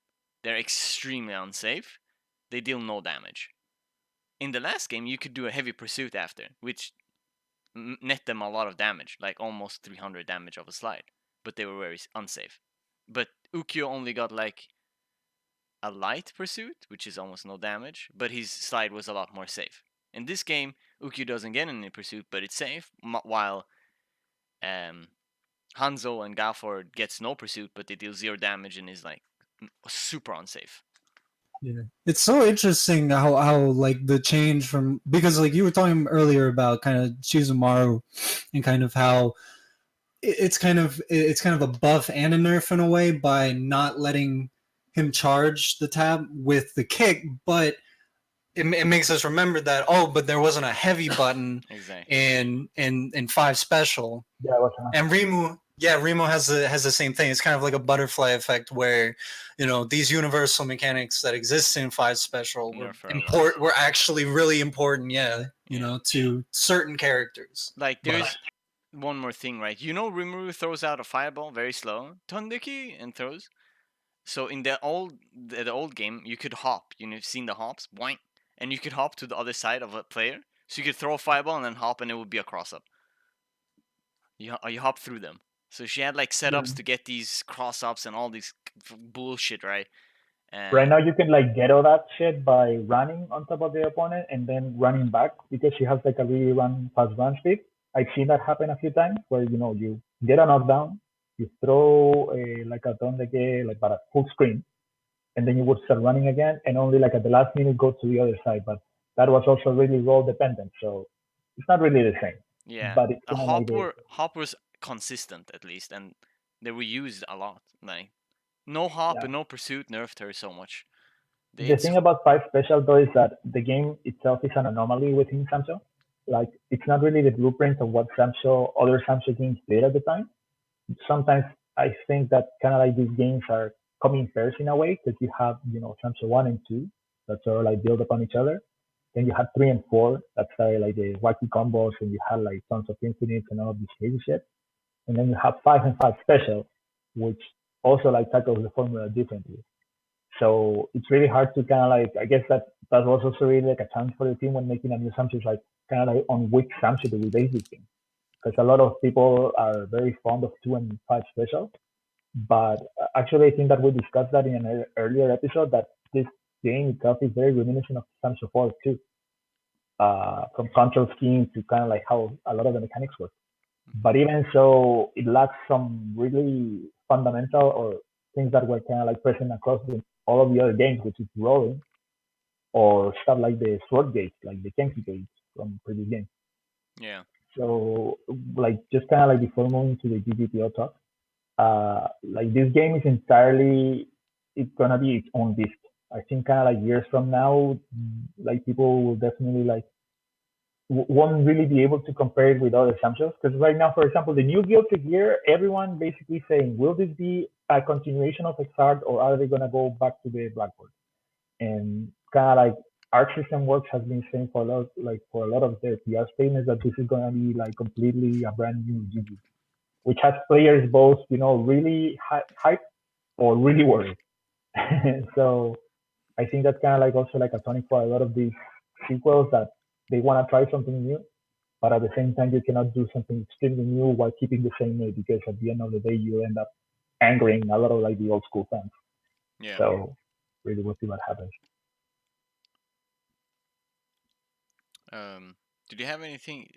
Speaker 1: they're extremely unsafe. They deal no damage. In the last game, you could do a heavy pursuit after, which net them a lot of damage, like almost 300 damage of a slide, but they were very unsafe. But Ukyo only got like a light pursuit, which is almost no damage, but his slide was a lot more safe. In this game, Ukyo doesn't get any pursuit, but it's safe, while um, Hanzo and Galford gets no pursuit, but they deal 0 damage and is like super unsafe.
Speaker 2: Yeah. It's so interesting how like the change from, because like you were talking earlier about kind of Shizumaru and kind of how it's kind of a buff and a nerf in a way by not letting him charge the tab with the kick, but it makes us remember that, oh, but there wasn't a heavy button
Speaker 1: Exactly.
Speaker 2: in 5 special.
Speaker 3: Yeah, it was
Speaker 2: And Remo has the same thing. It's kind of like a butterfly effect where, these universal mechanics that exist in 5 special were actually really important, to certain characters.
Speaker 1: Like there's one more thing, right? Rimuru throws out a fireball very slow, Tondeki, and throws. So in the old game, you could hop. You've seen the hops, boing, and you could hop to the other side of a player. So you could throw a fireball and then hop, and it would be a cross up. You hop through them. So she had like
Speaker 3: yeah.
Speaker 1: setups to get these cross ups and all these bullshit, right?
Speaker 3: Right now you can like get all that shit by running on top of the opponent and then running back because she has like a really fast run speed. I've seen that happen a few times where you get a knockdown, you throw like a ton like but a full screen, and then you would start running again and only like at the last minute go to the other side. But that was also really role dependent, so it's not really the same.
Speaker 1: Yeah,
Speaker 3: But it's
Speaker 1: a
Speaker 3: kind of like
Speaker 1: hop was consistent at least, and they were used a lot. Like no hop
Speaker 3: yeah.
Speaker 1: and no pursuit nerfed her so much.
Speaker 3: The
Speaker 1: It's
Speaker 3: thing about five special though is that the game itself is an anomaly within Samsung. Like it's not really the blueprint of what other Samsung games did at the time. Sometimes I think that kind of like these games are coming first in a way because you have Samsung 1 and 2 that sort of like build upon each other. Then you had 3 and 4 that started like the wacky combos and you had like tons of infinites and all of this crazy shit. And then you have 5 and 5 special, which also like tackles the formula differently. So it's really hard to kind of like, I guess that was also really like a challenge for the team when making a new Samsung, like kind of like on which Samsung do we base this game? Because a lot of people are very fond of 2 and 5 special. But actually, I think that we discussed that in an earlier episode that this game itself is very reminiscent of Samsung 4 too, from control scheme to kind of like how a lot of the mechanics work. But even so, it lacks some really fundamental or things that were kind of like present across all of the other games, which is rolling or stuff like the sword gate, like the Kenki gate from previous games.
Speaker 1: yeah.
Speaker 3: So, like, just kind of like before moving to the GGPO talk, like this game is entirely, it's gonna be its own beast. I think kind of like years from now, like people will definitely like won't really be able to compare it with other samples. Because right now, for example, the new Guilty Gear, everyone basically saying, will this be a continuation of Xrd or are they gonna go back to the Blackboard? And kind of like Arc System Works has been saying for a lot of their PR statements that this is gonna be like completely a brand new GG, which has players both, really hyped or really worried. So I think that's kind of like also like a tonic for a lot of these sequels that they want to try something new, but at the same time you cannot do something extremely new while keeping the same way because at the end of the day you end up angering a lot of like the old school fans.
Speaker 1: Yeah.
Speaker 3: So really we'll see what happens.
Speaker 1: Um, did you have anything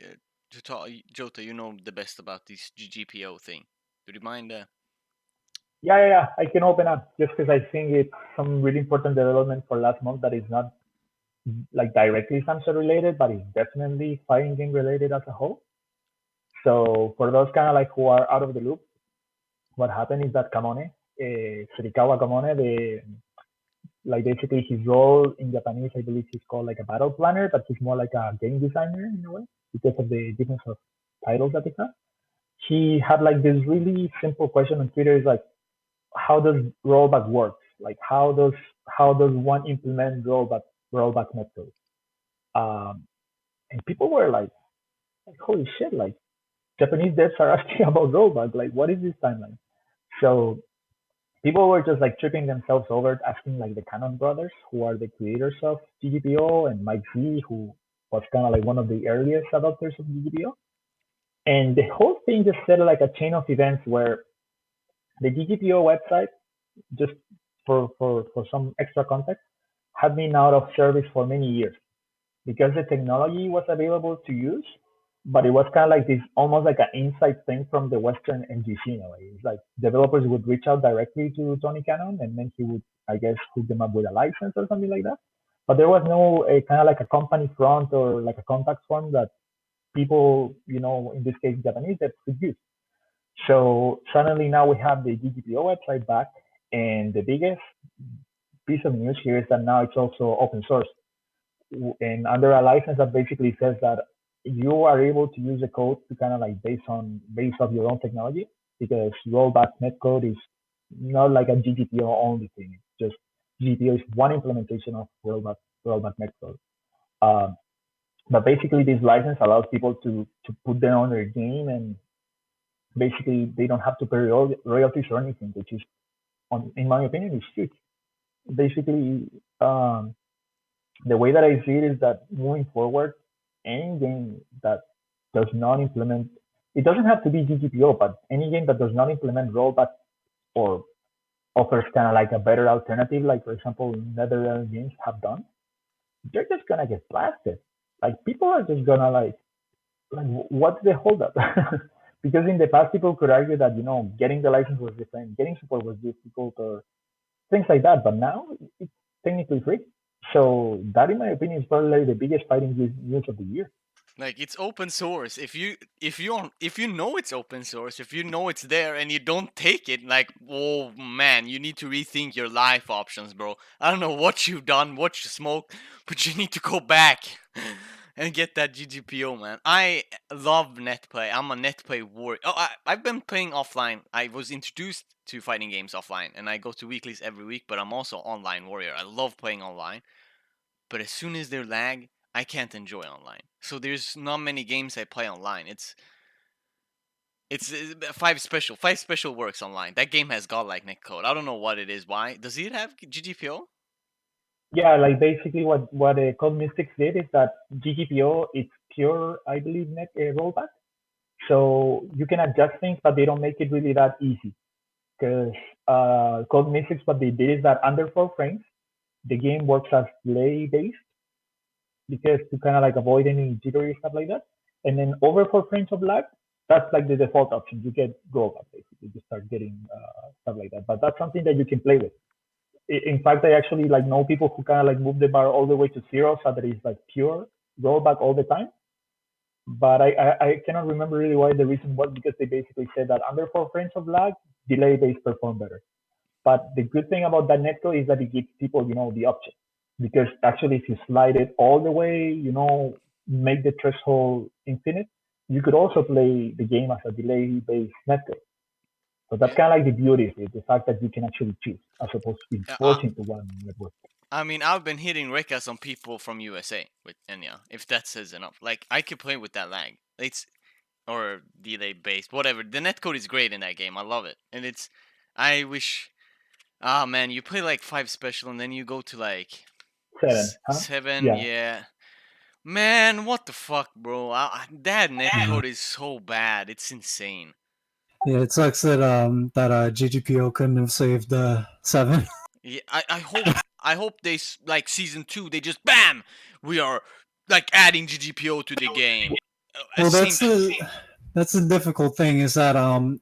Speaker 1: to talk, Jota? You know the best about this GGPO thing. Do you mind?
Speaker 3: Yeah. I can open up just because I think it's some really important development for last month that is not like directly Samsung related, but it's definitely fighting game related as a whole. So for those kind of like who are out of the loop, what happened is that Kamone, Surikawa Kamone, like basically his role in Japanese, I believe he's called like a battle planner, but he's more like a game designer in a way because of the difference of titles that they have. He had like this really simple question on Twitter: is like, how does rollback work? Like how does one implement rollback method? Um, and people were like, holy shit! Like Japanese devs are asking about rollback. Like, what is this timeline? So people were just like tripping themselves over asking like the Canon brothers, who are the creators of GGPO, and Mike Z, who was kind of like one of the earliest adopters of GGPO. And the whole thing just set like a chain of events where the GGPO website, just for some extra context, had been out of service for many years because the technology was available to use, but it was kind of like this almost like an inside thing from the Western MGC in a way. It's like developers would reach out directly to Tony Cannon and then he would, I guess, hook them up with a license or something like that. But there was no kind of like a company front or like a contact form that people, in this case Japanese, that could use. So suddenly now we have the GGPO website back, and the biggest piece of news here is that now it's also open source and under a license that basically says that you are able to use the code to kind of like based off your own technology because rollback netcode is not like a GGPO only thing. It's just GGPO is one implementation of rollback netcode. Um, but basically, this license allows people to put them on their game, and basically they don't have to pay royalties or anything, which is, in my opinion, is huge. Basically, the way that I see it is that moving forward, any game that does not implement, it doesn't have to be GGPO, but any game that does not implement rollback or offers kind of like a better alternative, like for example, Netherlands games have done, they're just gonna get blasted. Like people are just gonna like what's the holdup? Because in the past, people could argue that getting the license was different, getting support was difficult, or things like that. But now it's technically free. So that, in my opinion, is probably the biggest fighting news of the year.
Speaker 1: Like it's open source. If you know it's open source, if you know it's there and you don't take it, like oh man, you need to rethink your life options, bro. I don't know what you've done, what you smoke, but you need to go back and get that GGPO, man. I love netplay. I'm a netplay warrior. Oh, I've been playing offline. I was introduced to fighting games offline, and I go to weeklies every week. But I'm also online warrior. I love playing online. But as soon as there's lag, I can't enjoy online. So there's not many games I play online. It's five special works online. That game has godlike netcode. I don't know what it is. Why does it have GGPO?
Speaker 3: Yeah, like basically what Code Mystics did is that GGPO it's pure, I believe, net rollback. So you can adjust things, but they don't make it really that easy. Because Code Mystics, what they did is that under 4 frames, the game works as delay based because to kind of like avoid any jittery stuff like that. And then over 4 frames of lag, that's like the default option. You get rollback basically. You start getting stuff like that. But that's something that you can play with. In fact, I actually like know people who kind of like move the bar all the way to zero, so that it's like pure rollback all the time. But I cannot remember really why the reason was because they basically said that under 4 frames of lag, delay based perform better. But the good thing about that netcode is that it gives people, the option. Because actually, if you slide it all the way, make the threshold infinite, you could also play the game as a delay-based netcode. So that's
Speaker 1: Yeah,
Speaker 3: kind of like the beauty of it, the fact that you can actually choose as opposed to being
Speaker 1: yeah,
Speaker 3: forced into one network.
Speaker 1: I mean, I've been hitting rekas on people from USA with Enya. If that says enough, like I could play with that lag. It's or delay based, whatever. The netcode is great in that game. I love it, and it's. I wish. Ah man, you play like 5 special and then you go to like
Speaker 3: 7, huh?
Speaker 1: 7.
Speaker 3: Yeah.
Speaker 1: Yeah, man, what the fuck, bro? That
Speaker 2: Yeah.
Speaker 1: netcode is so bad. It's insane.
Speaker 2: Yeah, it sucks that GGPO couldn't have saved 7.
Speaker 1: Yeah, I hope they like season 2. They just bam. We are like adding GGPO to the game.
Speaker 2: Well,
Speaker 1: Same.
Speaker 2: that's the difficult thing is that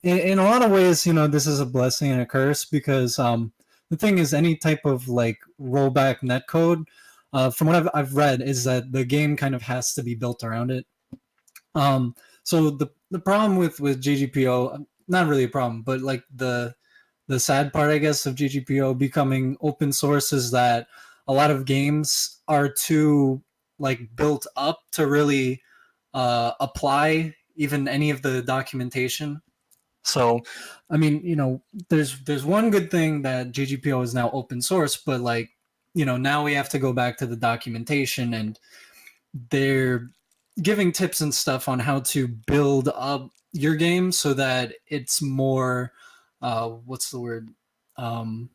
Speaker 2: in a lot of ways, this is a blessing and a curse because the thing is any type of like rollback netcode, from what I've read, is that the game kind of has to be built around it. So the problem with GGPO, not really a problem, but like the sad part, I guess, of GGPO becoming open source is that a lot of games are too like built up to really apply even any of the documentation. So, I mean, there's one good thing that GGPO is now open source, but like, now we have to go back to the documentation, and they're giving tips and stuff on how to build up your game so that it's more, what's the word, um,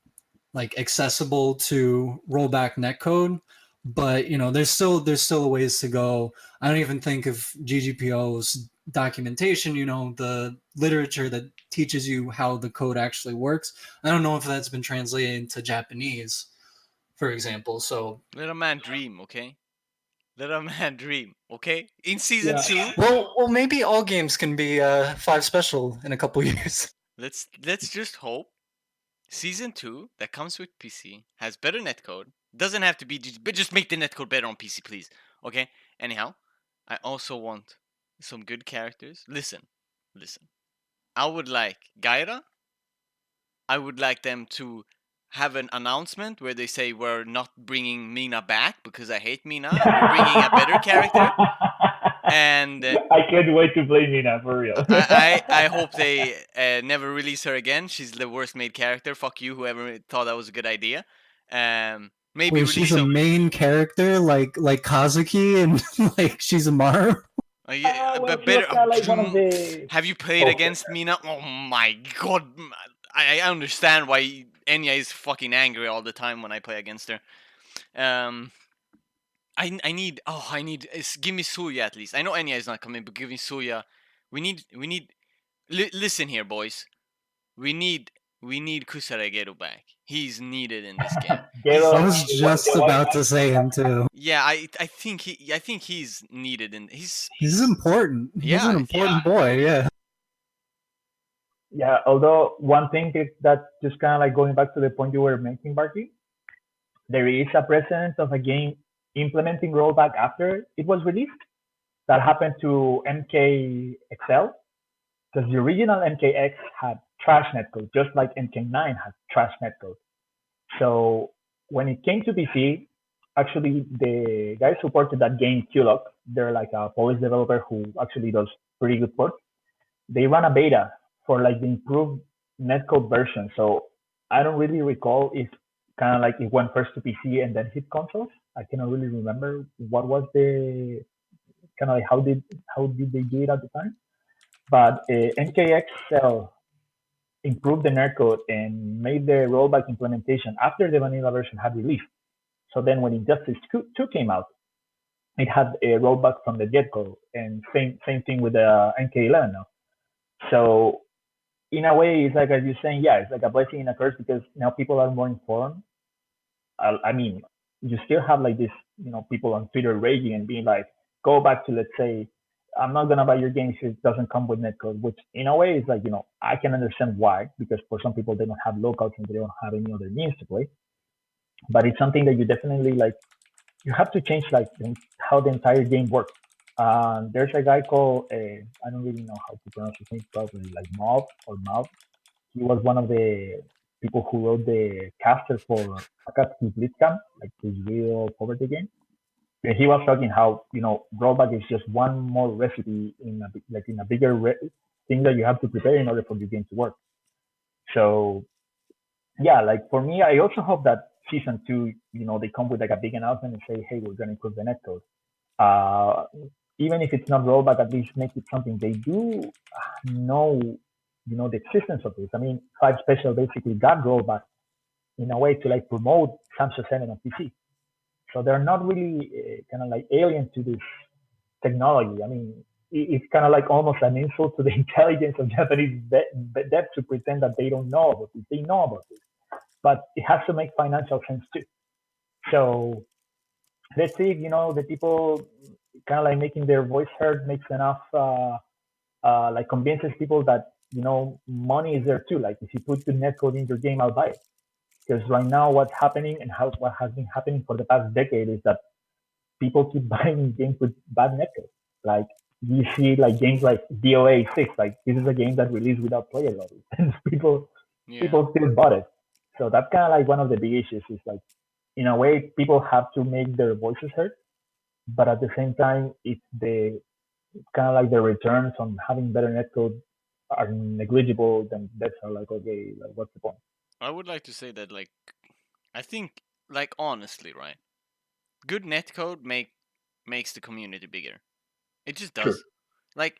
Speaker 2: like accessible to rollback netcode. But there's still a ways to go. I don't even think of GGPO's documentation, the literature that teaches you how the code actually works. I don't know if that's been translated into Japanese, for example. So
Speaker 1: Let a man dream, okay? Let a man dream, okay? In season
Speaker 3: Yeah.
Speaker 1: 2,
Speaker 2: well, maybe all games can be 5 special in a couple years.
Speaker 1: let's just hope season 2 that comes with PC has better netcode. Doesn't have to be, but just make the netcode better on PC, please. Okay. Anyhow, I also want some good characters. Listen. I would like Gaira. I would like them to have an announcement where they say we're not bringing Mina back because I hate Mina and we're bringing a better character. And
Speaker 3: I can't wait to play Mina for real.
Speaker 1: I hope they never release her again. She's the worst made character. Fuck you, whoever thought that was a good idea. Maybe
Speaker 2: Wait, she's
Speaker 1: release
Speaker 2: a
Speaker 1: some.
Speaker 2: main character like Kazuki and like Shizumaru?
Speaker 1: Yeah,
Speaker 3: Well,
Speaker 1: but
Speaker 3: she was
Speaker 1: better.
Speaker 3: kind of like one of the.
Speaker 1: Have you played
Speaker 3: Okay.
Speaker 1: against Mina? Oh my god! I understand why Enya is fucking angry all the time when I play against her. Um, I need. Oh, I need. Give me Suya at least. I know Enya is not coming, but give me Suya. We need. Listen here, boys. We need we need Kusaregeru back. He's needed in this game. He's
Speaker 2: I
Speaker 3: Gero,
Speaker 2: was just about to say him too.
Speaker 1: yeah. I think he's needed in
Speaker 2: He's important. He's an
Speaker 1: yeah.
Speaker 2: important boy. Yeah.
Speaker 3: yeah, although one thing is that just kind of like going back to the point you were making, Barky, there is a precedent of a game implementing rollback after it was released. That happened to MKXL because the original MKX had trash netcode, just like MK9 had trash netcode. So when it came to PC, actually the guys who ported that game, QLock, they're like a Polish developer who actually does pretty good ports. They ran a beta for like the improved netcode version. So I don't really recall if kind of like it went first to PC and then hit consoles. I cannot really remember what was the kind of like how did they do it at the time. But NKXL improved the netcode and made the rollback implementation after the vanilla version had released. So then when Injustice 2 came out, it had a rollback from the get-go, and same thing with the NK11 now. So in a way, it's like as you're saying, yeah, it's like a blessing and a curse because now people are more informed. I mean, you still have like this, people on Twitter raging and being like, go back to let's say, I'm not gonna buy your game if it doesn't come with netcode, which in a way is like, I can understand why because for some people they don't have locals and they don't have any other means to play. But it's something that you definitely like. You have to change like how the entire game works. There's a guy called I don't really know how to pronounce his name, probably like Mob or Mob. He was one of the people who wrote the caster for Akatsuki BlitzCon, like his real poverty game. he was talking how rollback is just one more recipe in a bigger thing that you have to prepare in order for the game to work. So yeah, like for me, I also hope that season two, they come with like a big announcement and say, hey, we're gonna improve the netcode. Uh, Even if it's not rollback, at least make it something they do know, the existence of this. I mean, Five Special basically got rollback in a way to like promote Samsung 7 on PC. So they're not really kind of like alien to this technology. I mean, it's kind of like almost an insult to the intelligence of Japanese devs to pretend that they don't know about this. They know about this, but it has to make financial sense too. So let's see if the people kind of like making their voice heard makes enough like convinces people that money is there too. Like if you put the netcode in your game, I'll buy it. Because right now, what's happening and what has been happening for the past decade is that people keep buying games with bad netcode. Like you see, like games like DOA 6. Like this is a game that released without player lobbies, and
Speaker 1: Yeah.
Speaker 3: people still bought it. So that's kind of like one of the big issues. Is like in a way, people have to make their voices heard, but at the same time, it's the kind of like the returns on having better netcode are negligible. Then that's like okay, like what's the point?
Speaker 1: I would like to say that, like, I think, like, honestly, right? Good netcode makes the community bigger. It just
Speaker 3: True.
Speaker 1: does. Like,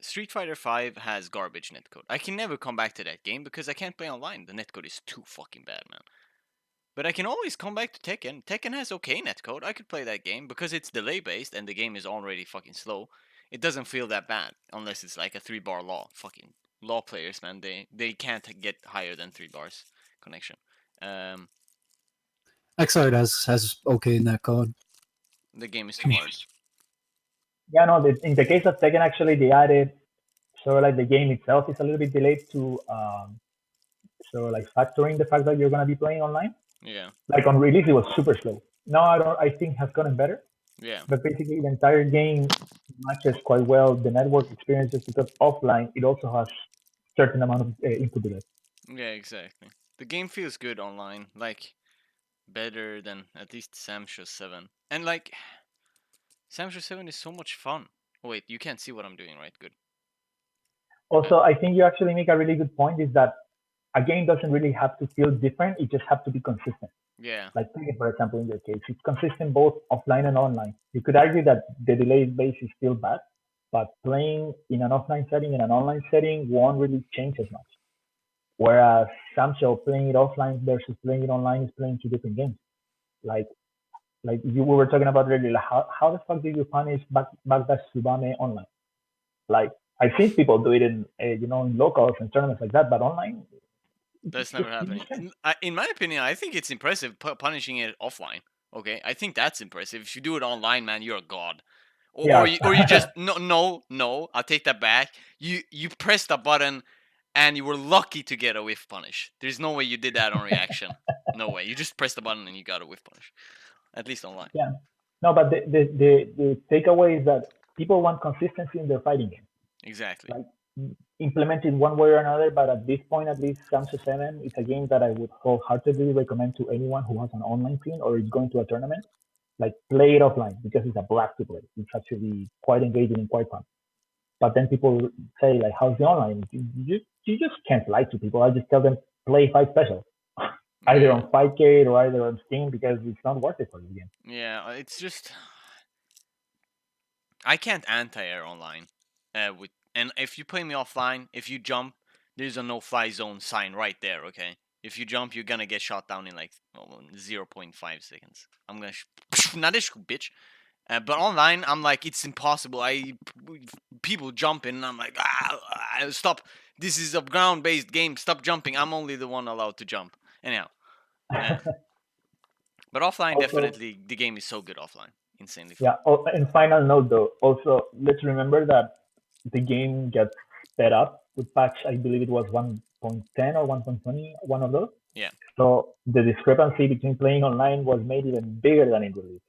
Speaker 1: Street Fighter 5 has garbage netcode. I can never come back to that game because I can't play online. The netcode is too fucking bad, man. But I can always come back to Tekken. Tekken has okay netcode. I could play that game because it's delay based and the game is already fucking slow. It doesn't feel that bad unless it's like a 3 bar law. Fucking law players, man. They can't get higher than 3 bars connection. Um,
Speaker 2: Xrd has okay netcode.
Speaker 1: the game is too hard.
Speaker 3: Yeah, no. In the case of Tekken, actually, they added so like the game itself is a little bit delayed to so like factoring the fact that you're gonna be playing online.
Speaker 1: Yeah,
Speaker 3: Like on release, it was super slow. Now I don't. I think has gotten better,
Speaker 1: yeah,
Speaker 3: but basically the entire game matches quite well the network experience just because offline it also has certain amount of input delay.
Speaker 1: yeah. Exactly. The game feels good online, like better than at least Samsho 7. And like Samsho 7 is so much fun. Oh, wait, you can't see what I'm doing, right? Good. Uh,
Speaker 3: Also, I think you actually make a really good point. Is that a game doesn't really have to feel different. It just has to be consistent.
Speaker 1: yeah,
Speaker 3: Like Tekken, for example, in your case, it's consistent both offline and online. You could argue that the delay base is still bad, but playing in an offline setting and an online setting won't really change as much. Whereas Samsho playing it offline versus playing it online is playing two different games. Like we were talking about earlier, like how the fuck do you punish backdash Subame online? Like I've seen people do it in in locals and tournaments like that, but online
Speaker 1: that's never
Speaker 3: you
Speaker 1: happening.
Speaker 3: just can't.
Speaker 1: In my opinion, I think it's impressive punishing it offline. Okay, I think that's impressive. If you do it online, man, you're a god.
Speaker 3: Yeah.
Speaker 1: Or you just no. I'll take that back. You pressed a button, and you were lucky to get a whiff punish. There's no way you did that on reaction. No way. You just pressed the button and you got a whiff punish. At least online.
Speaker 3: Yeah. No, but the takeaway is that people want consistency in their fighting game.
Speaker 1: Exactly.
Speaker 3: Like implement it one way or another, but at this point, at least Samsung 7 is a game that I would wholeheartedly recommend to anyone who has an online scene or is going to a tournament. Like play it offline because it's a blast to play. It's actually quite engaging and quite fun. But then people say like, "How's the online?" You just can't lie to people. I just tell them play Fight Special, either
Speaker 1: Yeah.
Speaker 3: on Fightcade or either on Steam because it's not worth it for you again.
Speaker 1: Yeah. It's just I can't anti-air online. With and if you play me offline, if you jump, there's a no-fly zone sign right there. Okay, if you jump, you're gonna get shot down in like 0.5 seconds. I'm gonna nadish bitch. But online, I'm like it's impossible. People jumping, and I'm like stop. This is a ground-based game. Stop jumping. I'm only the one allowed to jump. Anyhow, uh, but offline
Speaker 3: Also,
Speaker 1: definitely the game is so good offline, insanely fun.
Speaker 3: yeah. Oh, and final note though, also let's remember that the game gets sped up with patch. I believe it was 1.10 or 1.20, one of those.
Speaker 1: Yeah.
Speaker 3: So the discrepancy between playing online was made even bigger than in release.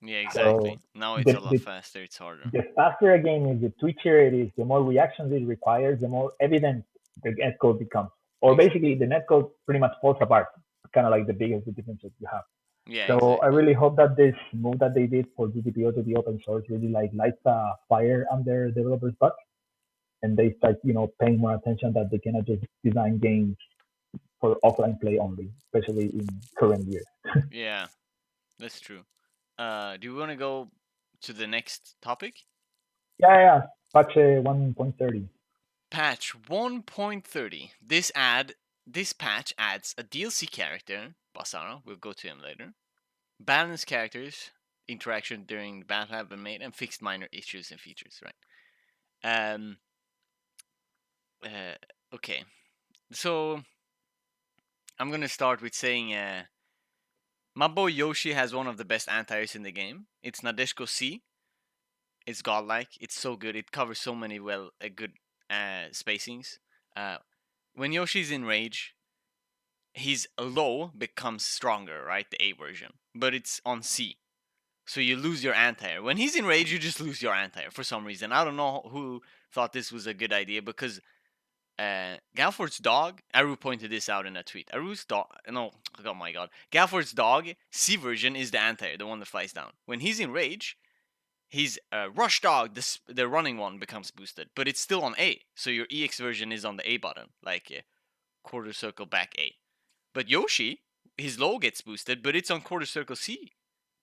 Speaker 1: Yeah,
Speaker 3: So
Speaker 1: exactly. Now it's
Speaker 3: the,
Speaker 1: a lot
Speaker 3: the
Speaker 1: faster. It's harder.
Speaker 3: the faster a game is, the twitchier it is, the more reactions it requires, the more evident the netcode becomes. Or
Speaker 1: Ex-
Speaker 3: basically, the netcode pretty much falls apart. Kind of like the biggest difference that you have.
Speaker 1: Yeah,
Speaker 3: So I
Speaker 1: exactly.
Speaker 3: really hope that this move that they did for GGPO to be open source really like lights a fire under developers' butts, and they start paying more attention that they cannot just design games for offline play only, especially in current year.
Speaker 1: Yeah, that's true. Do you want to go to the next topic?
Speaker 3: Yeah. Patch 1.30.
Speaker 1: Patch 1.30. This patch adds a DLC character, Basara. We'll go to him later. Balanced characters, interaction during the battle have been made, and fixed minor issues and features. Right. Uh, okay. So I'm gonna start with saying, my boy Yoshi has one of the best anti-airs in the game. It's Nadeshko C. It's godlike. It's so good. It covers so many good spacings. Uh, when Yoshi's in rage, his low becomes stronger, right? The A version, but it's on C, so you lose your anti-air. When he's in rage, you just lose your anti-air for some reason. I don't know who thought this was a good idea because Galford's dog. Aru pointed this out in a tweet. Aru's dog. No, oh my god. Galford's dog C version is the anti-air, the one that flies down. When he's in rage, his rush dog, the running one, becomes boosted, but it's still on A. So your EX version is on the A button, like quarter circle back A. But Yoshi, his low gets boosted, but it's on quarter circle C,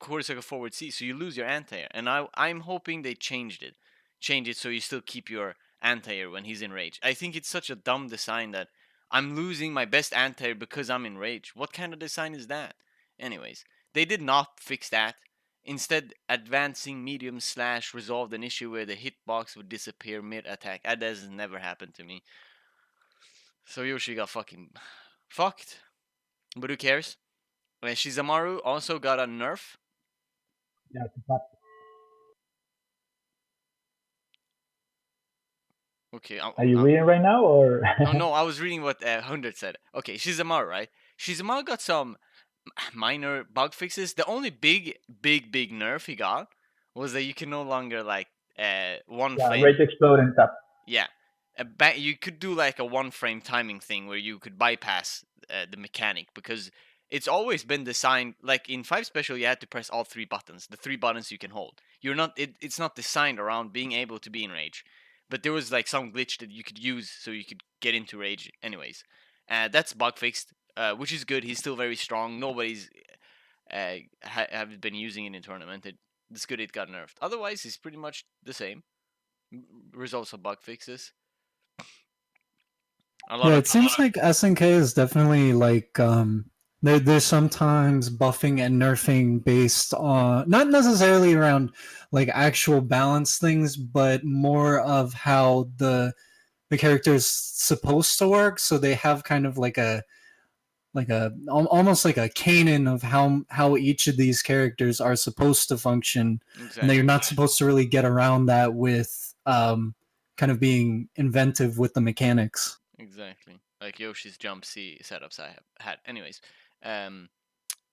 Speaker 1: quarter circle forward C. So you lose your anti-air, and I'm hoping they change it so you still keep your anti-air when he's in rage. I think it's such a dumb design that I'm losing my best anti-air because I'm in rage. What kind of design is that? Anyways, they did not fix that. Instead, advancing medium slash resolved an issue where the hitbox would disappear mid attack. That has never happened to me. So Yoshi got fucking fucked. But who cares? Shizumaru also got a nerf.
Speaker 3: Yeah, it's not.
Speaker 1: Okay,
Speaker 3: Are you reading right now or?
Speaker 1: oh no, I was reading what 100 said. Okay, Shizumaru, right? Shizumaru got some minor bug fixes. The only big nerf he got was that you can no longer like one
Speaker 3: Yeah,
Speaker 1: flame.
Speaker 3: rage explode and tap.
Speaker 1: Yeah, you could do like a one frame timing thing where you could bypass the mechanic because it's always been designed like in 5 special you had to press all 3 buttons, the 3 buttons you can hold. You're not it's not designed around being able to be in rage, but there was like some glitch that you could use so you could get into rage. Anyways, that's bug fixed, which is good. He's still very strong. Nobody's have been using it in tournament. It's good it got nerfed. Otherwise, he's pretty much the same. Results of bug fixes. A lot
Speaker 2: Yeah,
Speaker 1: of
Speaker 2: it seems like SNK is definitely like there's sometimes buffing and nerfing based on not necessarily around like actual balance things, but more of how the character is supposed to work. So they have kind of like a almost like a canon of how each of these characters are supposed to function, and that
Speaker 1: exactly.
Speaker 2: you're not supposed to really get around that with kind of being inventive with the mechanics.
Speaker 1: Exactly. Like Yoshi's jump C setups I have had. Anyways, um,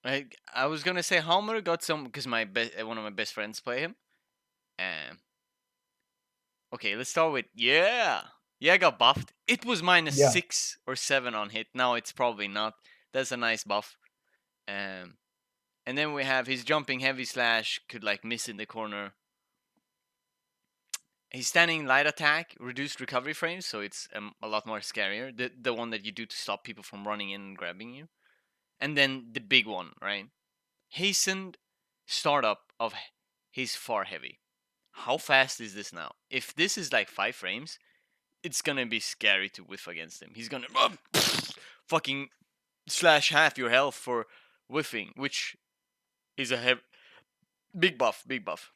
Speaker 1: I was gonna say Homer got some because one of my best friends play him. Um, okay, let's start with I got buffed. It was minus
Speaker 3: Yeah.
Speaker 1: 6 or 7 on hit. Now it's probably not. That's a nice buff. Um, and then we have his jumping heavy slash could like miss in the corner. His standing light attack reduced recovery frames, so it's a lot more scarier. The one that you do to stop people from running in and grabbing you. And then the big one, right? Hastened startup of his far heavy. How fast is this now? If this is like 5 frames, it's gonna be scary to whiff against him. He's gonna fucking slash half your health for whiffing, which is a big buff, big buff.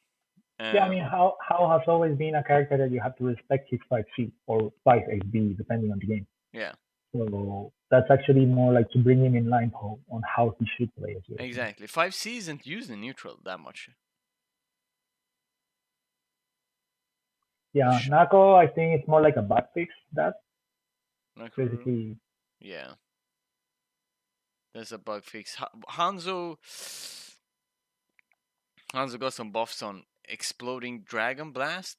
Speaker 3: Yeah, I mean, how has always been a character that you have to respect his 5C or 5AB, depending on the game.
Speaker 1: Yeah,
Speaker 3: So that's actually more like to bring him in line on how he should play as well.
Speaker 1: exactly. 5C isn't used in neutral that much.
Speaker 3: Yeah, Nako, I think it's more like a bug fix. That's
Speaker 1: Nakuru.
Speaker 3: basically.
Speaker 1: Yeah, there's a bug fix. Hanzo got some buffs on exploding dragon blast,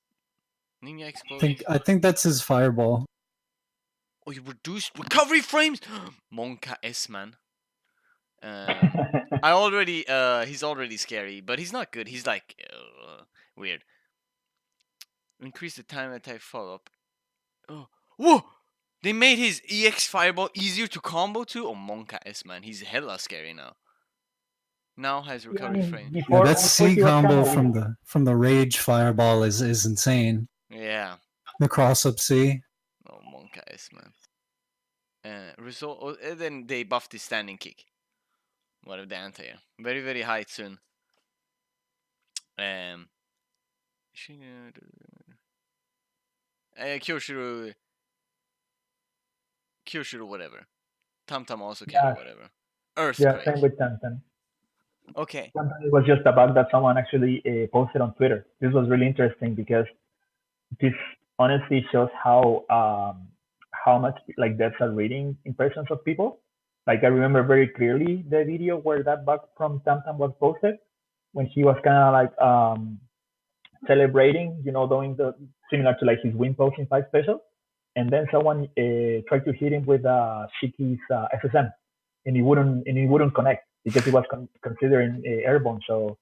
Speaker 1: ninja exploding.
Speaker 2: I think that's his fireball.
Speaker 1: Oh, you reduced recovery frames. Monka S man. Um, He's already scary, but he's not good. He's like weird. Increase the time attack follow up. Oh, whoa! They made his EX Fireball easier to combo to. Oh, Monka S man, he's hella scary now. Now has
Speaker 3: Yeah, I
Speaker 1: recovery
Speaker 3: mean,
Speaker 1: frame.
Speaker 2: Yeah, that
Speaker 3: before
Speaker 2: C
Speaker 3: he was kind
Speaker 2: combo
Speaker 3: of weak.
Speaker 2: from the Rage Fireball is insane.
Speaker 1: Yeah.
Speaker 2: The cross up C.
Speaker 1: Oh, Monka S man. Result. And then they buffed his standing kick. Whatever the anti-air. Very very high soon. Kyoshiro whatever. Tam also can
Speaker 3: Yeah,
Speaker 1: do whatever.
Speaker 3: yeah, same
Speaker 1: Earthquake.
Speaker 3: with Tantan.
Speaker 1: Okay.
Speaker 3: Tantan, it was just a bug that someone actually posted on Twitter. This was really interesting because this honestly shows how much like devs are reading impressions of people. Like I remember very clearly the video where that bug from Tamtam was posted when he was kind of like celebrating, doing the similar to like his win post in five special, and then someone tried to hit him with Shiki's SSM, and he wouldn't connect because it was considering airborne. So,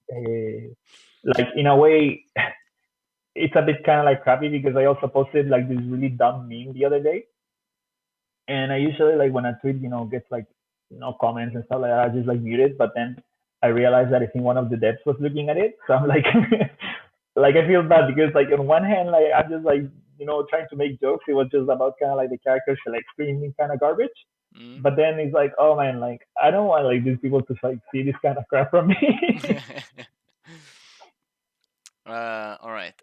Speaker 3: like in a way, it's a bit kind of like crappy because I also posted like this really dumb meme the other day, and I usually like when a tweet gets like comments and stuff like that, I just like mute it. But then I realized that I think one of the devs was looking at it, so I'm like, like I feel bad because like on one hand like I'm just like trying to make jokes. It was just about kind of like the characters like screaming kind of garbage.
Speaker 1: Mm.
Speaker 3: But then it's like, oh man, like I don't want like these people to like see this kind of crap from me.
Speaker 1: All right.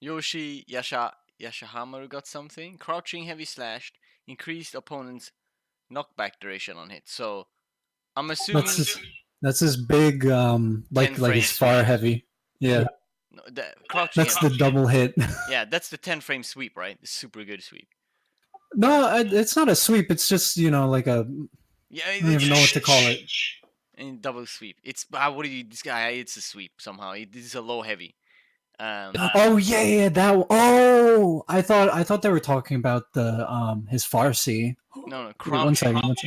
Speaker 1: Yashahamaru got something. Crouching heavy slashed increased opponent's knockback duration on hit. So I'm assuming
Speaker 2: That's his big like
Speaker 1: 10
Speaker 2: his
Speaker 1: frames
Speaker 2: far
Speaker 1: sweep.
Speaker 2: heavy. Yeah.
Speaker 1: No, the crouching
Speaker 2: That's
Speaker 1: heavy.
Speaker 2: the double hit.
Speaker 1: Yeah, that's the 10 frame sweep, right? The super good sweep.
Speaker 2: No, it's not a sweep. It's just like a.
Speaker 1: Yeah,
Speaker 2: I don't even know what to call it.
Speaker 1: And double sweep. It's what do you? This guy, it's a sweep somehow. This is a low heavy.
Speaker 2: Oh yeah, that. Oh, I thought they were talking about the his Farsi.
Speaker 1: No,
Speaker 2: One second.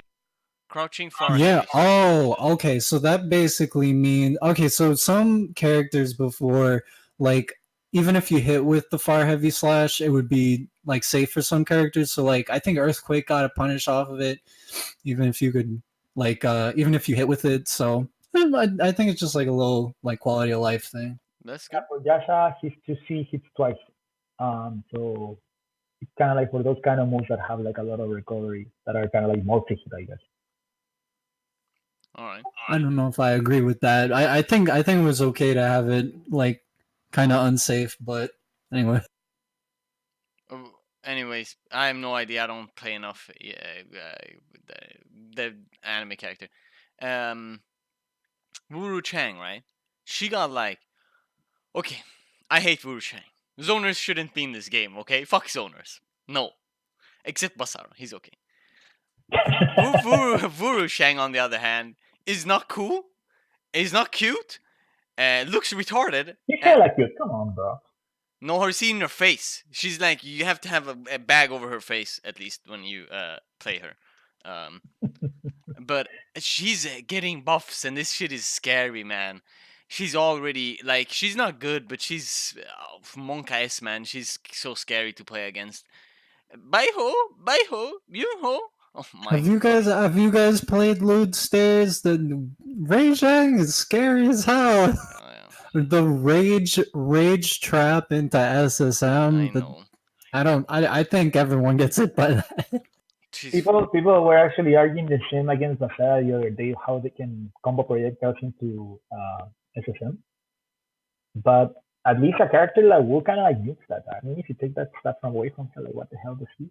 Speaker 1: Crouching far
Speaker 2: Yeah.
Speaker 1: heavy.
Speaker 2: Oh, okay. So that basically means okay. So some characters before, like, even if you hit with the far heavy slash, it would be like safe for some characters. So like, I think Earthquake got a punish off of it, even if you could like, even if you hit with it. So I think it's just like a little like quality of life thing.
Speaker 1: That's
Speaker 3: Yeah,
Speaker 1: good.
Speaker 3: for Yasha, he's to see hits twice. So it's kind of like for those kind of moves that have like a lot of recovery that are kind of like multi hit, I guess.
Speaker 1: All right.
Speaker 2: I don't know if I agree with that. I think it was okay to have it like kind of unsafe, but anyway.
Speaker 1: Anyways, I have no idea. I don't play enough the anime character. Wuru Chang, right? She got like, okay, I hate Wuru Chang. Zoners shouldn't be in this game, okay? Fuck zoners. No. Except Basara, he's okay. Wuru Chang, on the other hand, is not cool. Is not cute. Looks retarded.
Speaker 3: He's hella cute. Come on, bro.
Speaker 1: No, her seeing her face. She's like, you have to have a bag over her face at least when you play her. But she's getting buffs, and this shit is scary, man. She's already like, she's not good, but she's Monka S, man. She's so scary to play against. Bye ho, you ho. Oh my
Speaker 2: Have you guys played Loot Stairs? The Raging is scary as hell.
Speaker 1: yeah.
Speaker 2: The rage trap into SSM.
Speaker 1: I know.
Speaker 2: I think everyone gets it by that.
Speaker 1: She's
Speaker 3: People were actually arguing the same against Basara the other day, how they can combo projectiles into SSM. But at least a character like Wu kind of like nukes that. I mean, if you take that stuff away from her, like what the hell does she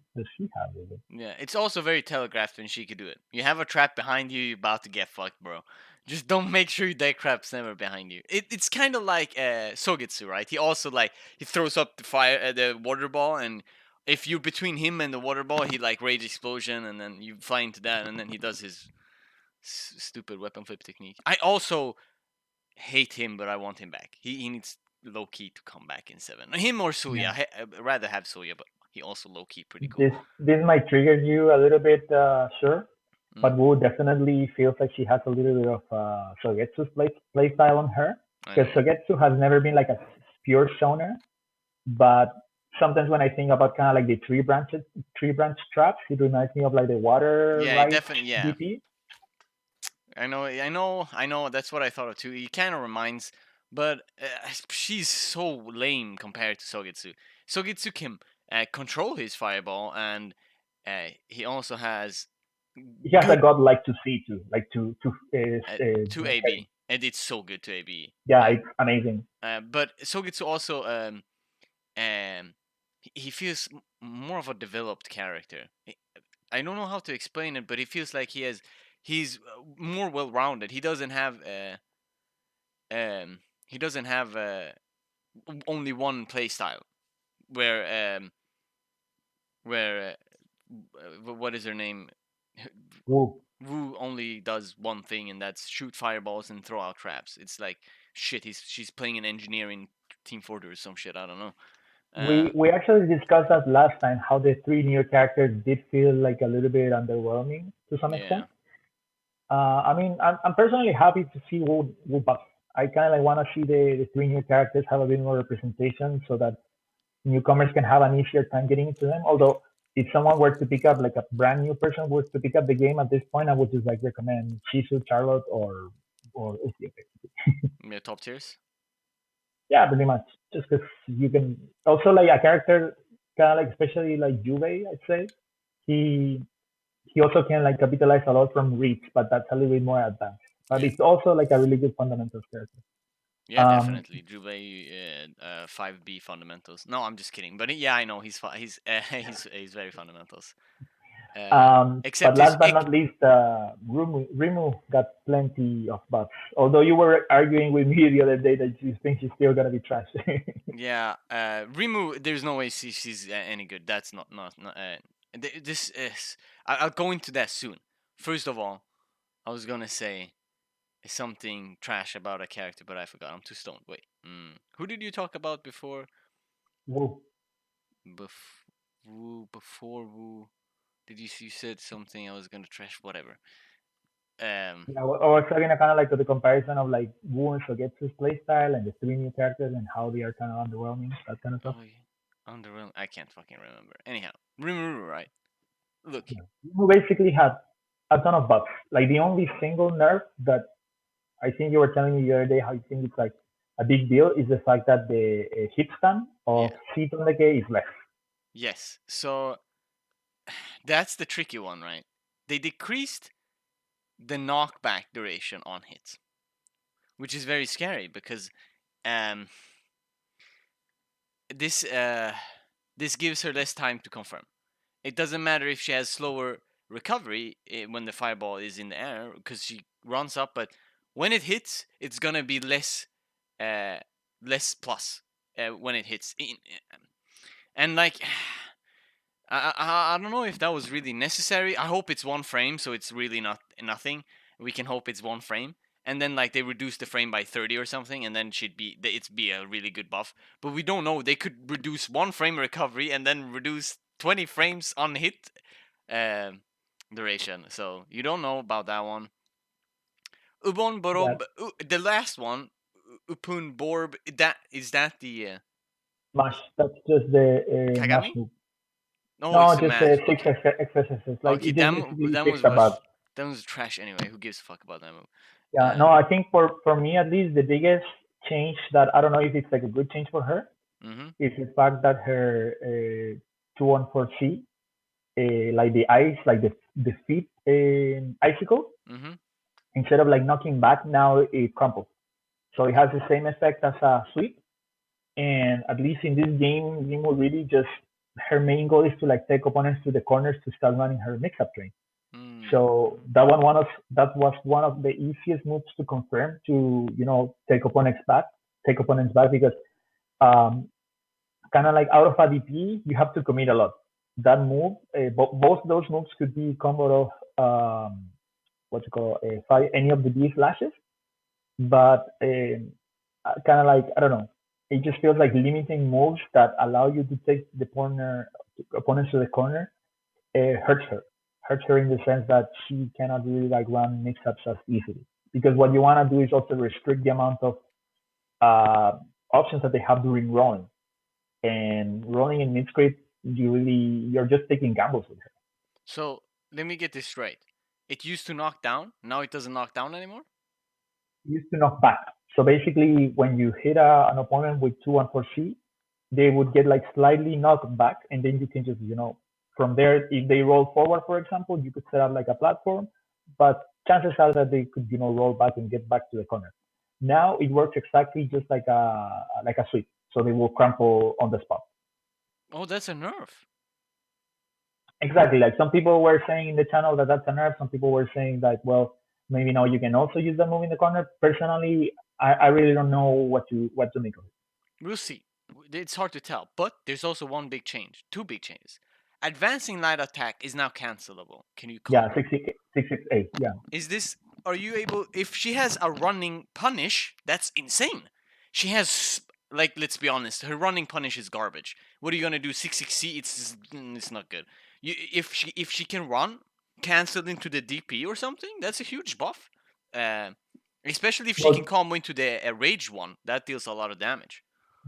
Speaker 3: have with it?
Speaker 1: Yeah, it's also very telegraphed when she could do it. You have a trap behind you, you're about to get fucked, bro. Just don't make sure that crap's never behind you. It's kind of like Sogetsu, right? He also like he throws up the fire, the water ball, and if you're between him and the water ball, he like rage explosion, and then you fly into that, and then he does his stupid weapon flip technique. I also hate him, but I want him back. He needs low key to come back in 7. Him or Suya.
Speaker 3: Yeah.
Speaker 1: I'd rather have Suya, but he also low key pretty cool.
Speaker 3: This might trigger you a little bit, sure. but Wu definitely feels like she has a little bit of Sogetsu's play style on her.
Speaker 1: I
Speaker 3: Because
Speaker 1: know.
Speaker 3: Sogetsu has never been like a pure shoner, but sometimes when I think about kind of like the tree branch traps, it reminds me of like the water
Speaker 1: Yeah, it
Speaker 3: right
Speaker 1: definitely. Yeah,
Speaker 3: DP.
Speaker 1: I know. I know. I know. That's what I thought of too. He kind of reminds, but she's so lame compared to Sogetsu. Sogetsu can control his fireball, and he also has
Speaker 3: He has a
Speaker 1: good
Speaker 3: god like to see too, like to
Speaker 1: to AB, and it's so good to AB.
Speaker 3: yeah, it's amazing.
Speaker 1: But Sogetsu also he feels more of a developed character. I don't know how to explain it, but it feels like he's more well rounded. He doesn't have only one play style where what is her name?
Speaker 3: Woo.
Speaker 1: Wu only does one thing, and that's shoot fireballs and throw out traps. It's like shit. She's playing an engineer in Team Fortress or some shit. I don't know.
Speaker 3: We actually discussed that last time how the three new characters did feel like a little bit underwhelming to some
Speaker 1: Yeah,
Speaker 3: extent. I mean, I'm personally happy to see Wu buff. I kind of like want to see the three new characters have a bit more representation so that newcomers can have an easier time getting into them. Although, if someone were to pick up like a brand new person were to pick up the game at this point, I would just like recommend Shizu, Charlotte, or Uzi.
Speaker 1: yeah, top tiers.
Speaker 3: Yeah, pretty much. Just because you can also like a character kind of like especially like Juve, I'd say he he also can like capitalize a lot from reach, but that's a little bit more advanced. But
Speaker 1: Yeah,
Speaker 3: it's also like a really good fundamentals character.
Speaker 1: yeah,
Speaker 3: Um,
Speaker 1: definitely. Jubei, 5B fundamentals. No, I'm just kidding. But yeah, I know he's very fundamentals.
Speaker 3: but
Speaker 1: Except his
Speaker 3: last but not least, Rimu got plenty of buffs. Although you were arguing with me the other day that you think she's still gonna be trash.
Speaker 1: yeah, Rimu. There's no way she's any good. That's not. This is. I'll go into that soon. First of all, I was gonna say something trash about a character, but I forgot. I'm too stoned. Wait. Who did you talk about before?
Speaker 3: Woo.
Speaker 1: Before Wu. You said something I was gonna trash? Whatever. Um.
Speaker 3: Yeah, I was talking kind of like to the comparison of like Wu and Sogetsu's playstyle and the three new characters and how they are kind of underwhelming, that kind of stuff.
Speaker 1: Oh, yeah. Underwhelming. I can't fucking remember. Anyhow, Rimuru, right? Look.
Speaker 3: Yeah. Wu basically had a ton of buffs. Like the only single nerf that I think you were telling me the other day how you think it's like a big deal is the fact that the hit stun of
Speaker 1: Yeah.
Speaker 3: Seat on the Gay is less.
Speaker 1: Yes. So that's the tricky one, right? They decreased the knockback duration on hits, which is very scary because um this uh this gives her less time to confirm. It doesn't matter if she has slower recovery when the fireball is in the air because she runs up, but when it hits, it's gonna be uh, less plus when it hits. And like, I don't know if that was really necessary. I hope it's one frame, so it's really not nothing. We can hope it's one frame, and then like they reduce the frame by 30 or something, and then it's be a really good buff. But we don't know. They could reduce one frame recovery and then reduce 20 frames on hit um duration. So you don't know about that one. Ubon
Speaker 3: Yeah,
Speaker 1: Borob, the last one, Upun Borb. That the
Speaker 3: Mash. That's just the Mash
Speaker 1: Kagami?
Speaker 3: move.
Speaker 1: No, it's
Speaker 3: No,
Speaker 1: the
Speaker 3: just
Speaker 1: mash.
Speaker 3: six
Speaker 1: Okay.
Speaker 3: XSS. Like
Speaker 1: Okay,
Speaker 3: it just basically
Speaker 1: that
Speaker 3: fixed
Speaker 1: was
Speaker 3: a bug.
Speaker 1: that was trash anyway. Who gives a fuck about that move?
Speaker 3: Yeah, no, I think for me at least the biggest change that I don't know if it's like a good change for her
Speaker 1: Mm-hmm.
Speaker 3: is the fact that her 214C, like the ice, like the feet icicle,
Speaker 1: Mm-hmm.
Speaker 3: instead of like knocking back, now it crumples. So it has the same effect as a sweep. And at least in this game, Nemo really just her main goal is to like take opponents to the corners to start running her mix-up train. So
Speaker 1: Mm-hmm.
Speaker 3: that was one of the easiest moves to confirm to take opponents back because um, kind of like out of ADP you have to commit a lot. That move, both those moves could be combo of what you call five, any of the B flashes, but kind of like I don't know. It just feels like limiting moves that allow you to take the opponents to the corner hurts her. hurts her in the sense that she cannot really like run mix-ups as easily. Because what you want to do is also restrict the amount of uh, options that they have during rolling. And rolling in mid-script, you're just taking gambles with her.
Speaker 1: So let me get this straight. It used to knock down. Now it doesn't knock down anymore.
Speaker 3: Used to knock back. So basically, when you hit an opponent with 2 and 4C, they would get like slightly knocked back, and then you can just from there, if they roll forward, for example, you could set up like a platform, but chances are that they could roll back and get back to the corner. Now it works exactly just like a sweep, so they will crumple on the spot.
Speaker 1: Oh, that's a nerf.
Speaker 3: Exactly. Like some people were saying in the channel that that's a nerf. Some people were saying that, well, maybe now you can also use the move in the corner. Personally, I really don't know what to make of it.
Speaker 1: We'll see. It's hard to tell, but there's also one big change. Two big changes. Advancing light attack is now cancelable. Can you
Speaker 3: Yeah,
Speaker 1: combo?
Speaker 3: 668. Yeah.
Speaker 1: Is this? Are you able? If she has a running punish, that's insane. She has like, let's be honest, her running punish is garbage. What are you gonna do? 6C? It's not good. If she can run, cancel into the DP or something, that's a huge buff. Uh, Especially if she can
Speaker 3: Well,
Speaker 1: combo into the rage one, that deals a lot of damage.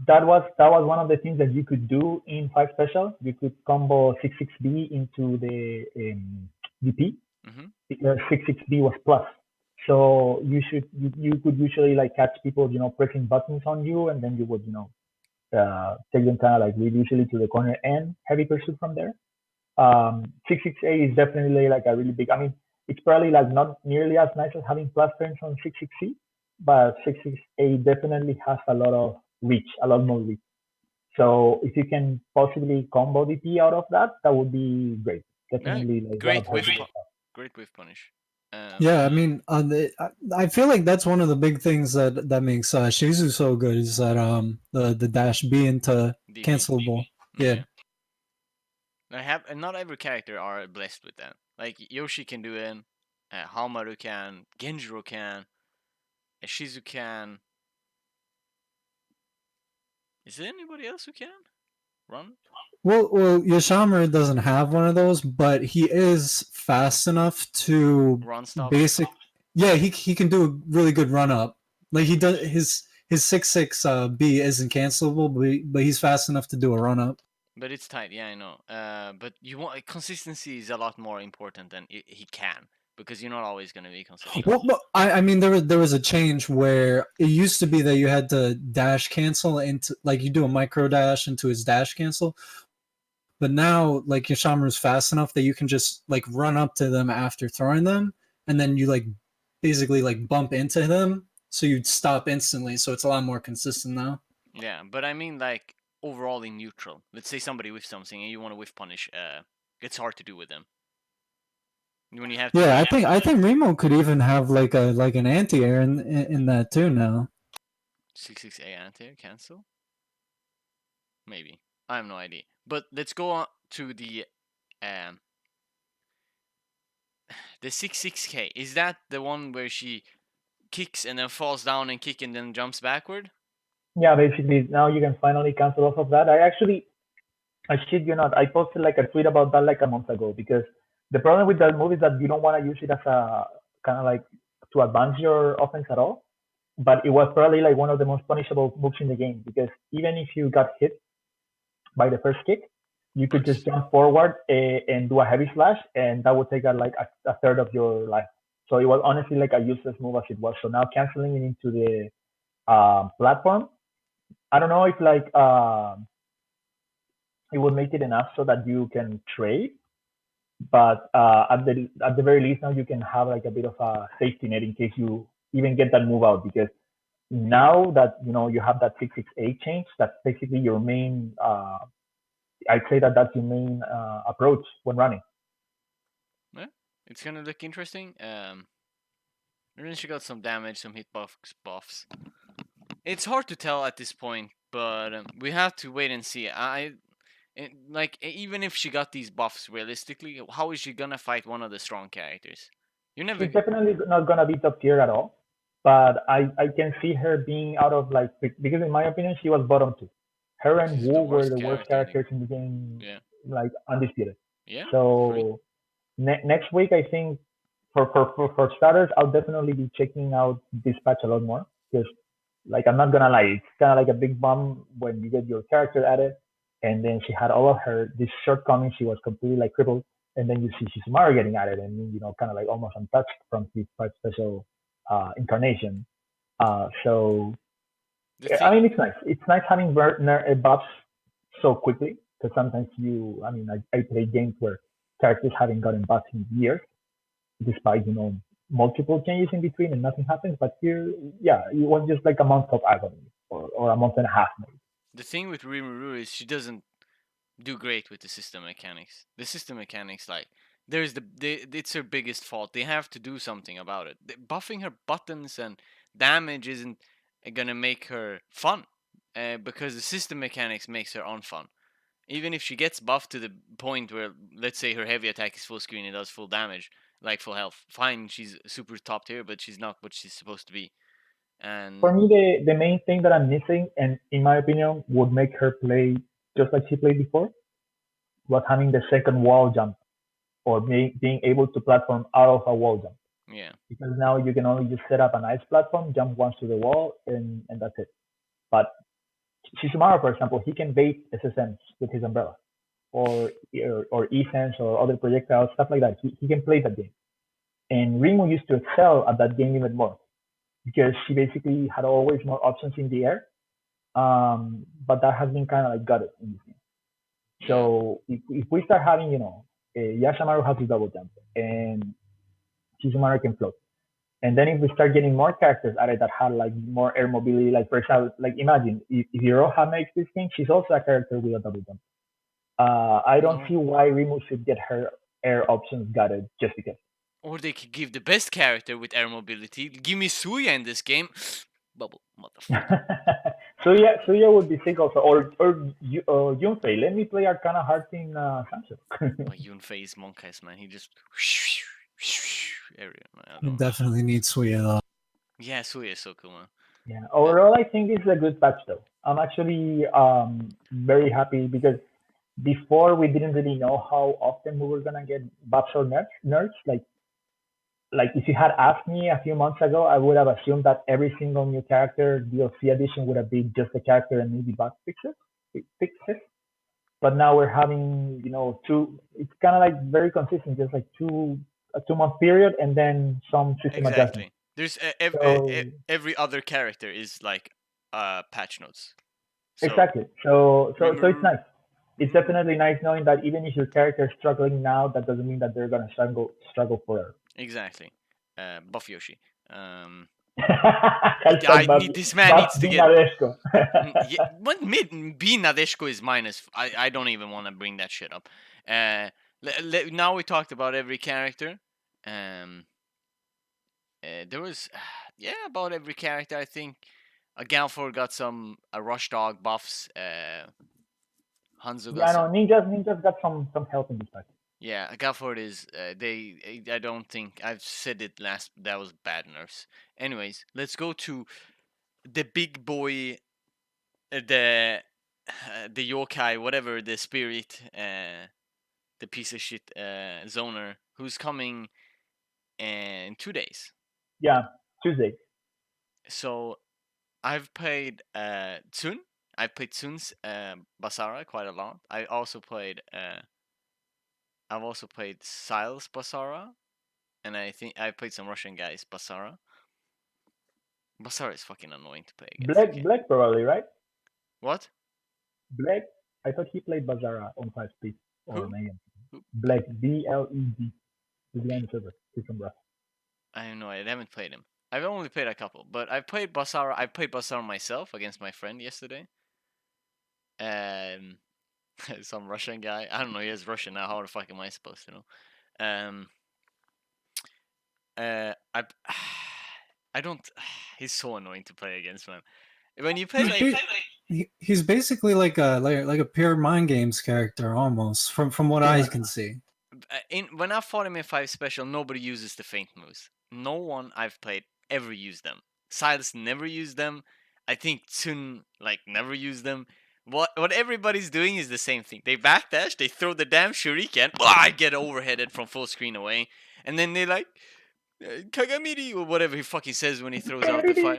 Speaker 3: that was one of the things that you could do in five special. You could combo 66B into the DP
Speaker 1: Mm-hmm.
Speaker 3: because 66B was plus. So you could usually like catch people pressing buttons on you, and then you would take them kind of like really easily to the corner and heavy pursuit from there. 668 is definitely like a really big. I mean, it's probably like not nearly as nice as having plus turns on 660, but 668 definitely has a lot of reach, a lot more reach. So if you can possibly combo DP out of that, that would be great.
Speaker 1: Yeah,
Speaker 3: Definitely like one of
Speaker 1: great
Speaker 3: her
Speaker 1: whiff,
Speaker 3: biggest stuff.
Speaker 1: great whiff punish.
Speaker 2: Yeah, I mean, I feel like that's one of the big things that makes Shizu so good is that the dash B into
Speaker 1: DP.
Speaker 2: cancelable. Yeah.
Speaker 1: Yeah, I have, and not every character are blessed with that. Like Yoshi can do it, Hamaru can, Genjiro can, Shizu can. Is there anybody else who can run?
Speaker 2: Well, Yoshamaru doesn't have one of those, but he is fast enough to
Speaker 1: Run stop.
Speaker 2: basic. Yeah, he can do a really good run up. Like he does his 6-6 B isn't cancelable, but he's fast enough to do a run up.
Speaker 1: But it's tight, yeah, I know. But you want consistency is a lot more important than he can, because you're not always gonna be consistent.
Speaker 2: Well, I mean there was a change where it used to be that you had to dash cancel into like you do a micro dash into his dash cancel, but now like Yoshamaru's fast enough that you can just like run up to them after throwing them, and then you like basically like bump into them, so you'd stop instantly. So it's a lot more consistent now.
Speaker 1: Yeah, but I mean like overall in neutral. Let's say somebody whiffs something and you want to whiff punish. It's hard to do with them when you have to
Speaker 2: Yeah,
Speaker 1: like
Speaker 2: I think Remo could even have like an anti-air in that too now.
Speaker 1: 6-6 A anti cancel. Maybe, I have no idea. But let's go on to um the 6-6K. Is that the one where she kicks and then falls down and kick and then jumps backward?
Speaker 3: Yeah, basically now you can finally cancel off of that. I shit you not, I posted like a tweet about that like a month ago because the problem with that move is that you don't want to use it as a kind of like to advance your offense at all. But it was probably like one of the most punishable moves in the game because even if you got hit by the first kick, you could just jump forward and do a heavy slash, and that would take a third of your life. So it was honestly like a useless move as it was. So now canceling it into the platform, I don't know if like it would make it enough so that you can trade, but at the very least now you can have like a bit of a safety net in case you even get that move out because now that you have that 668 change, that's basically your main. I'd say that that's your main approach when running.
Speaker 1: Yeah, it's gonna look interesting. And then she got some damage, some buffs. It's hard to tell at this point, but we have to wait and see. Like even if she got these buffs realistically, how is she gonna fight one of the strong characters? You never.
Speaker 3: She's definitely not gonna be top tier at all, but I can see her being out of like because in my opinion she was bottom two. Her and
Speaker 1: She's the
Speaker 3: Wu were
Speaker 1: worst
Speaker 3: the worst
Speaker 1: character in the.
Speaker 3: characters in the game,
Speaker 1: Yeah.
Speaker 3: like undisputed.
Speaker 1: Yeah. Agree.
Speaker 3: So Next week, I think for starters, I'll definitely be checking out Dispatch a lot more because, like, I'm not gonna lie, it's kind of like a big bump when you get your character added, and then she had all of her these shortcomings. She was completely like crippled, and then you see Shizumaru getting added, and kind of like almost untouched from his five special incarnation. So
Speaker 1: The
Speaker 3: I
Speaker 1: thing,
Speaker 3: mean, it's nice. It's nice having buffs so quickly because sometimes I mean, I play games where characters haven't gotten buffs in years, despite multiple changes in between and nothing happens. But here, yeah, it was just like a month of agony or a month and a half maybe.
Speaker 1: the thing with Rimuru is she doesn't do great with the system mechanics. The system mechanics, like, it's her biggest fault. They have to do something about it. Buffing her buttons and damage isn't gonna make her fun, because the system mechanics makes her unfun. Even if she gets buffed to the point where, let's say, her heavy attack is full screen and does full damage, like full health, fine, she's super top tier, but she's not what she's supposed to be. And
Speaker 3: For me, the main thing that I'm missing, and in my opinion, would make her play just like she played before, was having the second wall jump or being able to platform out of a wall jump.
Speaker 1: yeah,
Speaker 3: Because now you can only just set up an ice platform, jump once to the wall, and that's it. But Shizumaru, for example, he can bait SSMs with his umbrella, or E-Sense or other projectiles, stuff like that. He can play that game. And Rimu used to excel at that game even more because she basically had always more options in the air. But that has been kind of like gutted in this game.
Speaker 1: yeah,
Speaker 3: So if we start having, Yashamaru has to double jump and Shizumaru can float. And then if we start getting more characters added that have like more air mobility, like for example, like imagine if Iroha makes this thing, she's also a character with a double jump. I don't
Speaker 1: no.
Speaker 3: see why Rimu should get her air options gutted just because.
Speaker 1: Or they could give the best character with air mobility. Give me Suya in this game. Bubble, motherfucker.
Speaker 3: Suya would be sick also, or Yunfei. Let me play Arcana Heart in Samsung.
Speaker 1: But Yunfei is Monka's, man. He just area. I
Speaker 2: You
Speaker 1: don't.
Speaker 2: definitely need Suya though.
Speaker 1: Yeah, Suya is so cool, man.
Speaker 3: Yeah. Overall, I think this is a good patch though. I'm actually very happy because before we didn't really know how often we were gonna get buffs or nerfs. Like if you had asked me a few months ago, I would have assumed that every single new character DLC addition would have been just the character and maybe bug fixes. But now we're having two. It's kind of like very consistent, just like a 2 month period, and then some system adjustments.
Speaker 1: Exactly. There's
Speaker 3: So
Speaker 1: every other character is like patch notes. So
Speaker 3: exactly. So it's
Speaker 1: Rimuru,
Speaker 3: nice. It's definitely nice knowing that even if your character is struggling now, that doesn't mean that they're gonna struggle forever.
Speaker 1: exactly. Buff Yoshi. Um, I
Speaker 3: Hashtag
Speaker 1: need
Speaker 3: Buff
Speaker 1: this man needs to get.
Speaker 3: Nadeshko.
Speaker 1: Yeah, what mid B Nadeshko is minus. I don't even want to bring that shit up. Now we talked about every character. Um, there was, yeah, about every character. I think Galfor got some Rush Dog buffs. Hanzo got
Speaker 3: Yeah, no,
Speaker 1: some.
Speaker 3: ninjas got some help in this pack.
Speaker 1: Yeah, Galford is. I don't think I've said it last. That was bad nerfs. Anyways, let's go to the big boy, the yokai, whatever the spirit, the piece of shit zoner who's coming in 2 days.
Speaker 3: Yeah, Tuesday.
Speaker 1: So I've played Tsun. I've played Tsun's Basara quite a lot. I've also played Siles Basara, and I think I played some Russian guys Basara. Basara is fucking annoying to play against. Okay,
Speaker 3: Black probably, right?
Speaker 1: what?
Speaker 3: Black. I thought he played Bazara on 5 speed or
Speaker 1: Who?
Speaker 3: Mayhem.
Speaker 1: Who?
Speaker 3: Black, BLED. This guy in
Speaker 1: B.
Speaker 3: the server. He's from Russia.
Speaker 1: I have no idea. I haven't played him. I've only played a couple, but I've played Basara. I played Basara myself against my friend yesterday. Um, some Russian guy. I don't know. He is Russian now. How the fuck am I supposed to know? Um, I, I don't. He's so annoying to play against, man. When you play
Speaker 2: He's,
Speaker 1: like,
Speaker 2: he's basically like a pure mind games character almost from what
Speaker 3: Pretty
Speaker 2: I
Speaker 3: much.
Speaker 2: can see.
Speaker 1: when I fought him in 5 special, nobody uses the feint moves. No one I've played ever used them. Silas never used them. I think Tsun like never used them. What everybody's doing is the same thing. They backdash, they throw the damn shuriken, I get overheaded from full screen away, and then they like Kagamiri or whatever he fucking says when he throws out the fire.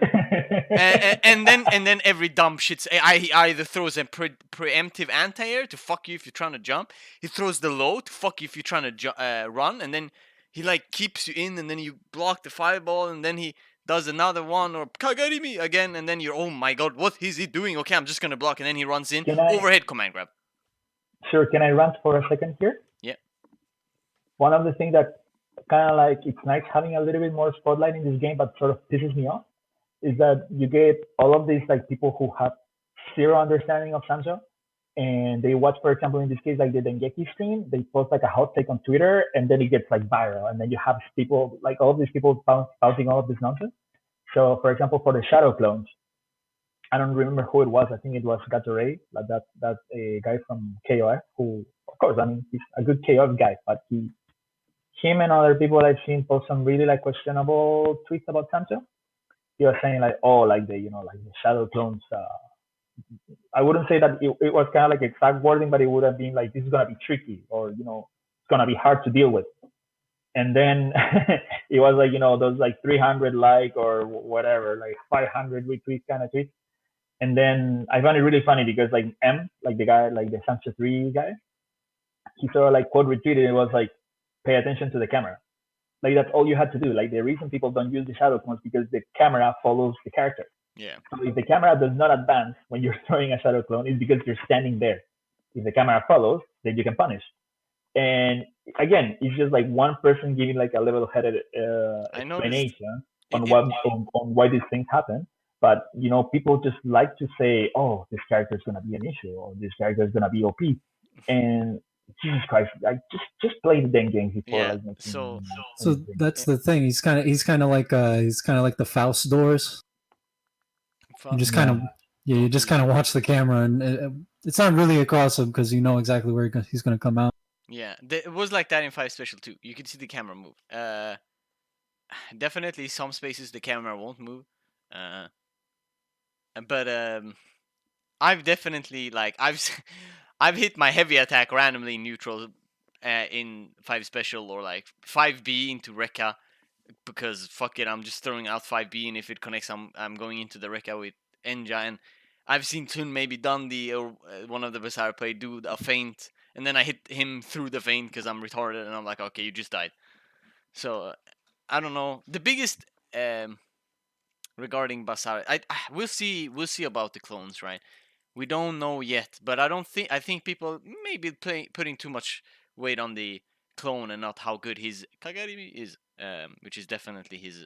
Speaker 1: And then every dumb shit. He either throws a preemptive anti-air to fuck you if you're trying to jump. He throws the low to fuck you if you're trying to run, and then he like keeps you in, and then you block the fireball, and then he does another one or Kagarimi again, and then you're oh my god, what is he doing? Okay, I'm just gonna block, and then he runs in overhead command grab.
Speaker 3: Sure, can I rant for a second here?
Speaker 1: Yeah.
Speaker 3: One of the things that kind of like it's nice having a little bit more spotlight in this game, but sort of pisses me off, is that you get all of these like people who have zero understanding of Samsung, and they watch, for example, in this case, like the Dengeki stream, they post like a hot take on Twitter, and then it gets like viral, and then you have people like all of these people spouting all of this nonsense. So, for example, for the shadow clones, I don't remember who it was. I think it was Gatorade, like that a guy from KOF, who, of course, I mean, he's a good KOF guy, but him and other people I've seen post some really like questionable tweets about Samsung. He was saying like, oh, like like the shadow clones. I wouldn't say that it was kind of like exact wording, but it would have been like, this is gonna be tricky, or it's gonna be hard to deal with. And then it was like those like 300 like or whatever, like 500 retweets kind of tweets. And then I found it really funny because like like the guy, like the Samsung 3 guy, he sort of like quote retweeted. It was like, pay attention to the camera. Like that's all you had to do. Like the reason people don't use the shadow clones because the camera follows the character.
Speaker 1: Yeah.
Speaker 3: So if the camera does not advance when you're throwing a shadow clone, it's because you're standing there. If the camera follows, then you can punish. And again, it's just like one person giving like a level-headed explanation on why these things happen. But people just like to say, "Oh, this character is gonna be an issue," or "This character is gonna be OP," and Jesus Christ, like just play the damn games before
Speaker 1: Yeah.
Speaker 3: like making.
Speaker 1: So
Speaker 2: that's the thing. He's kind of like the Faust doors. You just kind of you just kind of watch the camera, and it's not really a cross up because you know exactly where he's gonna come out.
Speaker 1: Yeah, it was like that in 5 Special too. You can see the camera move. Definitely some spaces the camera won't move. But I've definitely like I've hit my heavy attack randomly in neutral in 5 Special or like 5B into Rekka because fuck it, I'm just throwing out 5B, and if it connects, I'm going into the Rekka with Enja. And I've seen Tun maybe done one of the Bazaar play do a feint, and then I hit him through the feint because I'm retarded, and I'm like, okay, you just died. So I don't know. The biggest regarding Bazaar, we'll see about the clones, right? We don't know yet, but I think people maybe putting too much weight on the clone and not how good his Kagarimi is, which is definitely his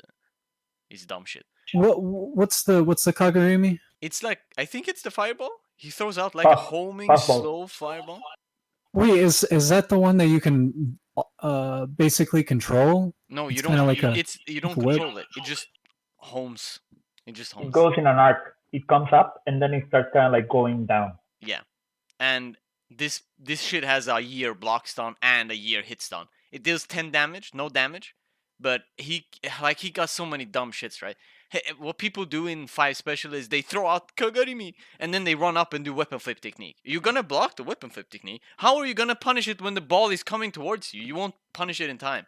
Speaker 1: dumb shit.
Speaker 2: What's the Kagurimi?
Speaker 1: It's like, I think it's the fireball. He throws out like a homing slow fireball.
Speaker 2: Wait, is that the one that you can basically control?
Speaker 1: No, you don't. Like you don't control it. It just homes. It
Speaker 3: goes in an arc. It comes up and then it starts kind of like going down.
Speaker 1: Yeah, and this shit has a year block stun and a year hit stun. It deals 10 damage, no damage, but he got so many dumb shits, right? Hey, what people do in 5 Special is they throw out Kagarimi and then they run up and do weapon flip technique. You're gonna block the weapon flip technique. How are you gonna punish it when the ball is coming towards you? You won't punish it in time.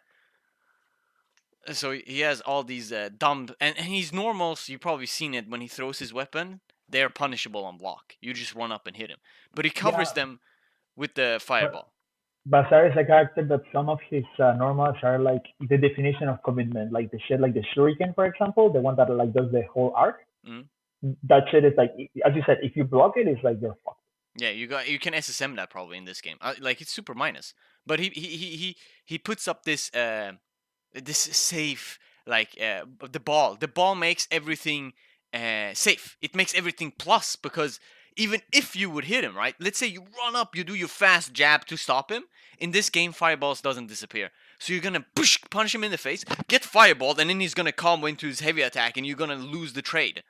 Speaker 1: So he has all these dumb, and he's normal, so you've probably seen it when he throws his weapon. They're punishable on block. You just run up and hit him. But he covers them with the fireball.
Speaker 3: Bazaar is a character that some of his normals are like the definition of commitment. Like the shit, like the Shuriken, for example, the one that like does the whole arc. Mm-hmm. That shit is like, as you said, if you block it, it's like you're fucked.
Speaker 1: Yeah, you can SSM that probably in this game. Like it's super minus, but he puts up this this safe like the ball. The ball makes everything safe. It makes everything plus because even if you would hit him, right? Let's say you run up, you do your fast jab to stop him. In this game, fireballs doesn't disappear. So you're gonna punch him in the face, get fireballed, and then he's gonna combo into his heavy attack, and you're gonna lose the trade.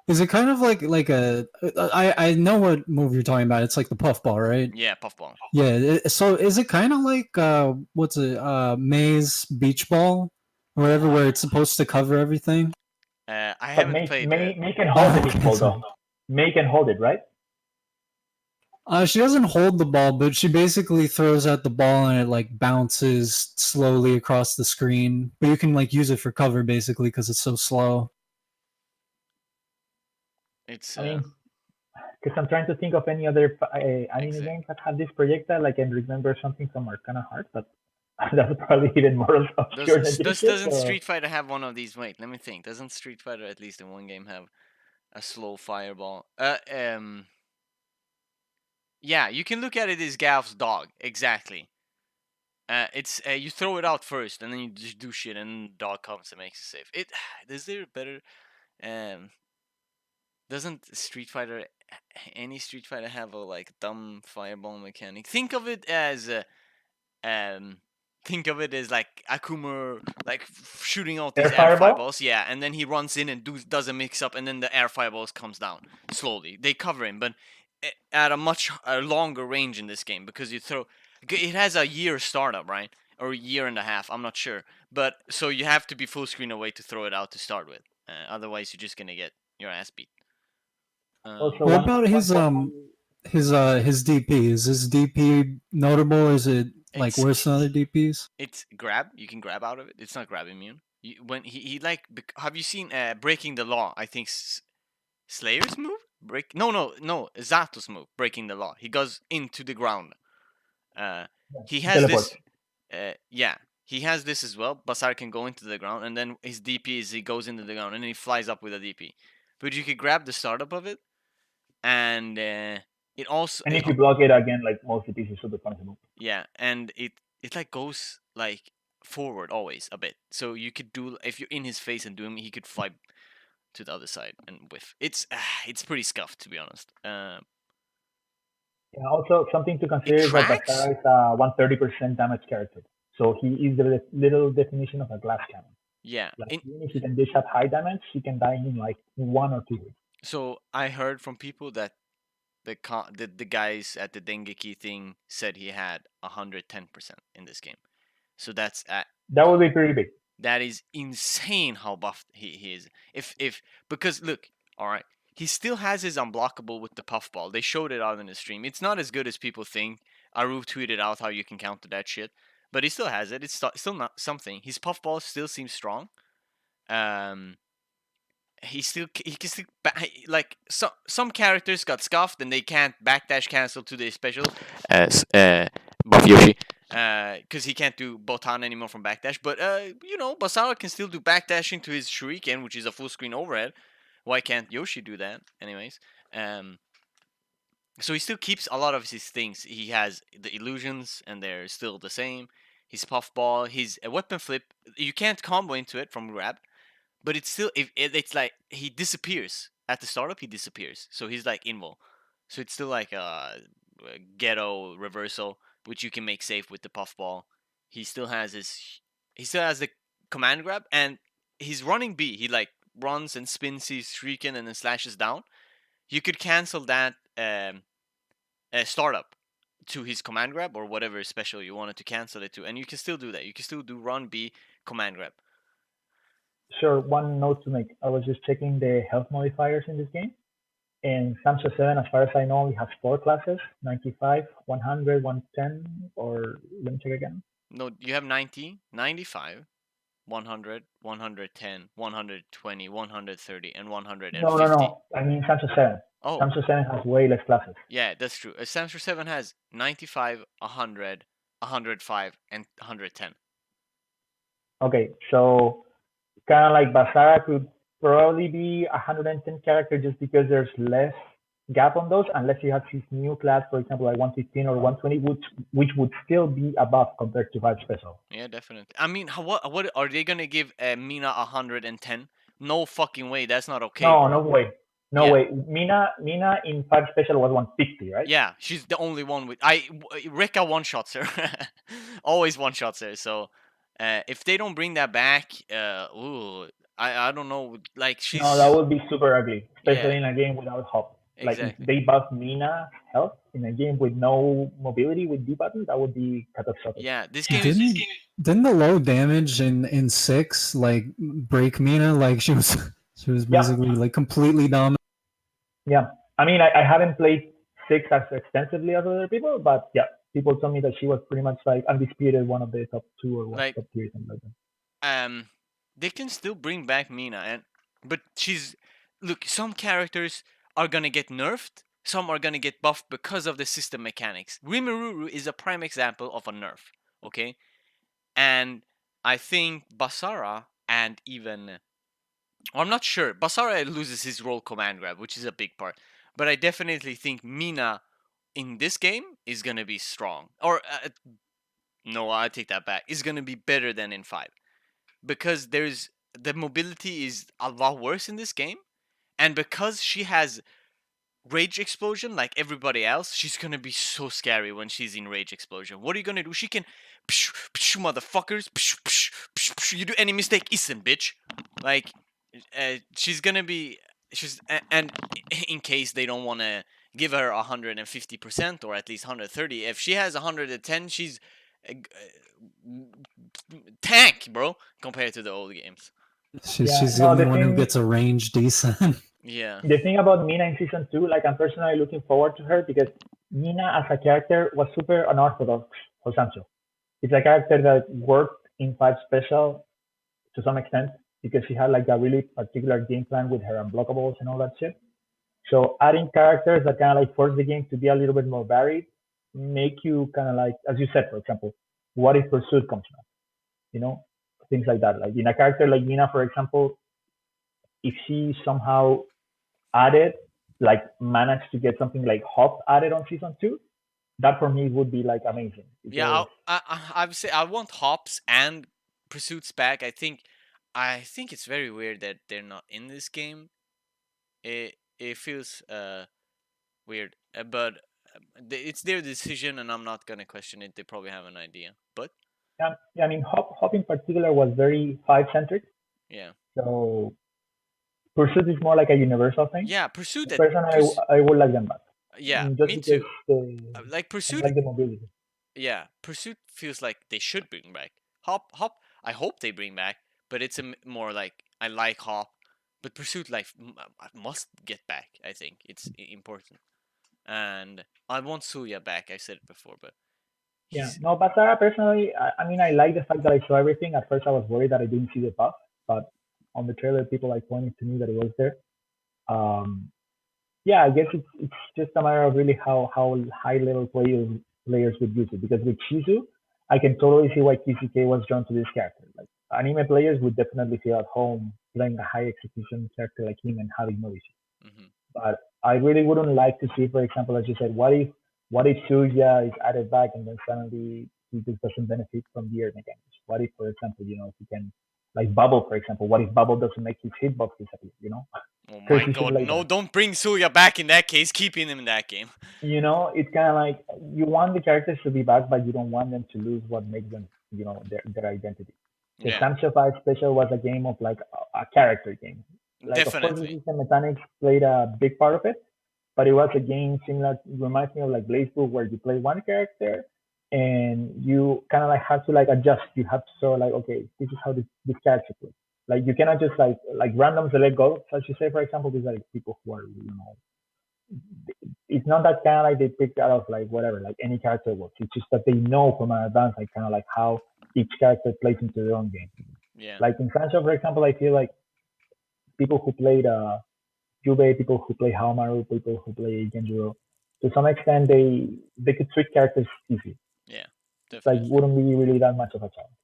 Speaker 2: Is it kind of like I know what move you're talking about. It's like the puffball, right?
Speaker 1: Yeah, puffball.
Speaker 2: Yeah. So is it kind of like what's it? Maze beach ball, or whatever, where it's supposed to cover everything?
Speaker 1: I haven't played.
Speaker 3: May can hold the beach ball though. May can hold it, right?
Speaker 2: She doesn't hold the ball, but she basically throws out the ball and it like bounces slowly across the screen. But you can like use it for cover basically because it's so slow.
Speaker 1: It's
Speaker 3: I mean, because I'm trying to think of any other anime
Speaker 1: exact.
Speaker 3: games that have this projectile. Like I can remember something from Arcana Heart, but that's probably even more obscure than this shit.
Speaker 1: Doesn't
Speaker 3: So
Speaker 1: Street Fighter have one of these? Wait, let me think. Doesn't Street Fighter at least in one game have a slow fireball? Yeah, you can look at it as Gav's dog. Exactly. It's you throw it out first, and then you just do shit, and the dog comes and makes it safe. It is there better? Um, doesn't Street Fighter any Street Fighter have a like dumb fireball mechanic? Um think of it as like Akuma like shooting out these
Speaker 3: air
Speaker 1: air
Speaker 3: fireball.
Speaker 1: fireballs, yeah, and then he runs in and does a mix up, and then the air fireballs comes down slowly. They cover him, but at a much longer range in this game because you throw. It has a year startup, right, or a year and a half. I'm not sure, but so you have to be full screen away to throw it out to start with. Otherwise, you're just gonna get your ass beat.
Speaker 3: Also,
Speaker 2: What
Speaker 3: one
Speaker 2: about
Speaker 3: one
Speaker 2: his DP? Is his DP notable? Is it like
Speaker 1: It's
Speaker 2: worse than other DPs?
Speaker 1: it's grab. You can grab out of it. It's not grab immune. When he like have you seen breaking the law? I think Slayer's move break. No. Zato's move breaking the law. He goes into the ground. He has
Speaker 3: teleport.
Speaker 1: this. Yeah, he has this as well. Basar can go into the ground, and then his DP is he goes into the ground, and then he flies up with a DP. But you could grab the startup of it, and it also
Speaker 3: And if you block it again, like most DPs, is super punishable.
Speaker 1: yeah, and it like goes like forward always a bit. So you could do if you're in his face and do him, he could fly to the other side and whiff. It's pretty scuffed to be honest.
Speaker 3: Yeah, also, something to
Speaker 1: It
Speaker 3: consider is that
Speaker 1: cracks.
Speaker 3: Basara is a 130% damage character. So he is the little definition of a glass cannon.
Speaker 1: Yeah.
Speaker 3: Like, even if he can dish out high damage, he can die in like 1 or 2 hits.
Speaker 1: So I heard from people that the guys at the Dengeki thing said he had 110% in this game. So
Speaker 3: That would be pretty big.
Speaker 1: that is insane how buffed he is. If because look, all right, he still has his unblockable with the puffball. They showed it out in the stream. It's not as good as people think. Aru tweeted out how you can counter that shit, but he still has it. It's still not something. His puffball still seems strong. Um, he can still like some characters got scuffed and they can't backdash cancel to their special as Buff Yoshi because he can't do Botan anymore from backdash. But Basara can still do backdashing to his Shuriken, which is a full screen overhead. Why can't Yoshi do that? Anyways, so he still keeps a lot of his things. He has the illusions, and they're still the same. His puffball, his weapon flip. You can't combo into it from grab, but it's still it's like he disappears at the startup. He disappears, so he's like invul. So it's still like a ghetto reversal, which you can make safe with the puffball. He still has the command grab, and he's running B. He like runs and spins his shuriken and then slashes down. You could cancel that startup to his command grab or whatever special you wanted to cancel it to, and you can still do that. You can still do run B command grab.
Speaker 3: Sure, one note to make. I was just checking the health modifiers in this game. And Samsung 7, as far as I know, only has 4 classes: 95, 100, 110, or let me check again.
Speaker 1: No, you have 90, 95, 100, 110, 120, 130, and
Speaker 3: No, no,
Speaker 1: 150.
Speaker 3: no. I mean Samsung 7.
Speaker 1: Oh,
Speaker 3: Samsung 7 has way less classes.
Speaker 1: yeah, that's true. Samsung 7 has 95, 100, 105, and 110.
Speaker 3: Okay, so kind of like Basara could probably be a 110 character just because there's less gap on those, unless you have his new class, for example, like 115 or 120, which would still be above compared to 5 special.
Speaker 1: Yeah, definitely. I mean, what are they gonna give Mina 110? No fucking way. That's not okay,
Speaker 3: No, no
Speaker 1: bro.
Speaker 3: way. No
Speaker 1: Yeah,
Speaker 3: way. Mina in 5 special was 150, right?
Speaker 1: yeah. She's the only one with Rekka one shots her. Always one shots her. So, if they don't bring that back, I don't know. Like
Speaker 3: No, that
Speaker 1: she's
Speaker 3: would be super ugly,
Speaker 1: yeah,
Speaker 3: especially in a game without hop. Like if
Speaker 1: exactly.
Speaker 3: they buff Mina health in a game with no mobility with D buttons, that would be catastrophic.
Speaker 1: Yeah, this game is
Speaker 2: Didn't the low damage in 6 like break Mina? Like she was
Speaker 3: Yeah,
Speaker 2: basically like completely dominant.
Speaker 3: yeah. I mean, I haven't played six as extensively as other people, but yeah, people told me that she was pretty much like undisputed one of the top two or one
Speaker 1: Like
Speaker 3: top three something like that.
Speaker 1: they can still bring back Mina, but she's look. Some characters are gonna get nerfed. Some are gonna get buffed because of the system mechanics. Rimururu is a prime example of a nerf. Okay, and I think Basara and even I'm not sure. Basara loses his role command grab, which is a big part. But I definitely think Mina in this game is gonna be strong. Or no, I take that back. Is gonna be better than in 5 because there's the mobility is a lot worse in this game, and because she has rage explosion like everybody else, she's gonna be so scary when she's in rage explosion. What are you gonna do? She can, motherfuckers, you do any mistake, isn't bitch. Like, she's gonna be, and in case they don't want to give her 150% or at least 130, if she has 110, she's tank, bro, compared to the old games.
Speaker 3: Yeah,
Speaker 4: She's the
Speaker 3: no,
Speaker 4: only one who gets a range decent.
Speaker 1: Yeah.
Speaker 3: the thing about Mina in season two, like I'm personally looking forward to her because Mina as a character was super unorthodox for Sancho. It's a character that worked in five special to some extent because she had like a really particular game plan with her unblockables and all that shit. So adding characters that kind of like force the game to be a little bit more varied, make you kind of like, as you said, for example, what if Pursuit comes back? You know, things like that. Like in a character like Mina, for example, if she somehow added, like managed to get something like Hop added on season two, that for me would be like amazing
Speaker 1: Yeah,
Speaker 3: because
Speaker 1: I would say I want Hops and Pursuits back. I think it's very weird that they're not in this game. It feels weird, but it's their decision, and I'm not gonna question it. They probably have an idea, but
Speaker 3: yeah, I mean Hop in particular was very five centric.
Speaker 1: yeah,
Speaker 3: So Pursuit is more like a universal thing.
Speaker 1: yeah, Pursuit that
Speaker 3: Personally, I would like them back.
Speaker 1: yeah,
Speaker 3: Just
Speaker 1: me
Speaker 3: because
Speaker 1: too. Like
Speaker 3: I
Speaker 1: Pursuit,
Speaker 3: like the mobility.
Speaker 1: yeah, Pursuit feels like they should bring back Hop. I hope they bring back, but it's more like I like Hop, but Pursuit like must get back. I think it's important, and I want Suya back. I said it before, but
Speaker 3: Yeah,
Speaker 1: he's
Speaker 3: no, Basara personally, I mean, I like the fact that I saw everything. At first, I was worried that I didn't see the buff, but on the trailer, people like pointed to me that it was there. Um, yeah, I guess it's just a matter of really how high level players would use it. Because with Shizu, I can totally see why TCK was drawn to this character. Like anime players would definitely feel at home playing a high execution character like him and having no issues.
Speaker 1: hmm
Speaker 3: But I really wouldn't like to see, for example, as you said, what if Suya is added back and then suddenly he just doesn't benefit from the air mechanics? What if, for example, if he can like Bubble, for example, what if Bubble doesn't make his hitbox disappear?
Speaker 1: Oh my
Speaker 3: Crazy shit
Speaker 1: god,
Speaker 3: like
Speaker 1: no!
Speaker 3: that.
Speaker 1: Don't bring Suya back in that case. Keeping him in that game.
Speaker 3: It's kind of like you want the characters to be back, but you don't want them to lose what makes them, their identity. The
Speaker 1: Yeah,
Speaker 3: Samsha 5 Special was a game of like a character game. Like, of course, the
Speaker 1: definitely.
Speaker 3: system mechanics played a big part of it, but it was a game similar, reminds me of like Blaze Blue, where you play one character and you kind of like have to like adjust. You have to sort of like, okay, this is how this character plays. Like you cannot just like random select go, as you say, for example, these are like people who are, it's not that kind of like they picked out of like whatever, like any character works. It's just that they know from an advance, like kind of like how each character plays into their own game.
Speaker 1: Yeah,
Speaker 3: Like in Sancho, for example, I feel like people who played Juve, people who play Haomaru, people who play Genjuro, to some extent they could switch characters easy.
Speaker 1: yeah,
Speaker 3: It's like
Speaker 1: definitely.
Speaker 3: wouldn't be really that much of a challenge.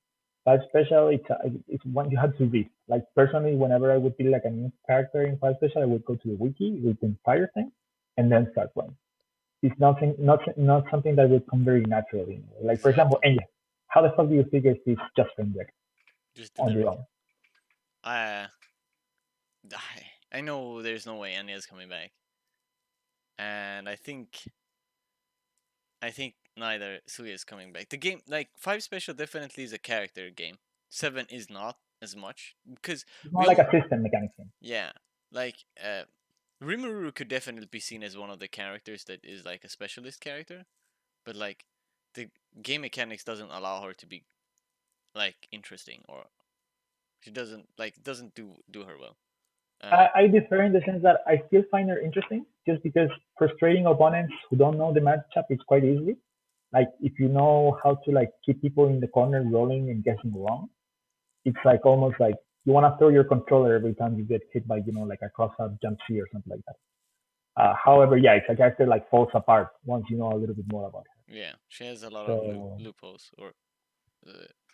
Speaker 3: Five special, it's one you have to read. Like personally, whenever I would feel like a new character in five special, I would go to the wiki, read the entire thing, and then start playing. It's not something that will come very naturally. Like for example,
Speaker 1: Exactly.
Speaker 3: Enya. How the fuck do you figure this just from there
Speaker 1: Just did
Speaker 3: on your
Speaker 1: everything.
Speaker 3: own?
Speaker 1: I I know there's no way Anya's coming back, and I think neither Suya is coming back. The game, like 5 special, definitely is a character game. 7 is not as much because
Speaker 3: It's
Speaker 1: we
Speaker 3: more like
Speaker 1: only
Speaker 3: a system mechanic thing.
Speaker 1: yeah, like Rimuru could definitely be seen as one of the characters that is like a specialist character, but like the game mechanics doesn't allow her to be like interesting, or she doesn't do her well.
Speaker 3: I differ in the sense that I still find her interesting just because frustrating opponents who don't know the matchup is quite easy. Like if you know how to like keep people in the corner rolling and guessing wrong, it's like almost like you want to throw your controller every time you get hit by like a cross up jump C or something like that. However, yeah, it's a character like falls apart once you know a little bit more about her.
Speaker 1: Yeah, she has a lot of
Speaker 3: So
Speaker 1: loopholes or uh,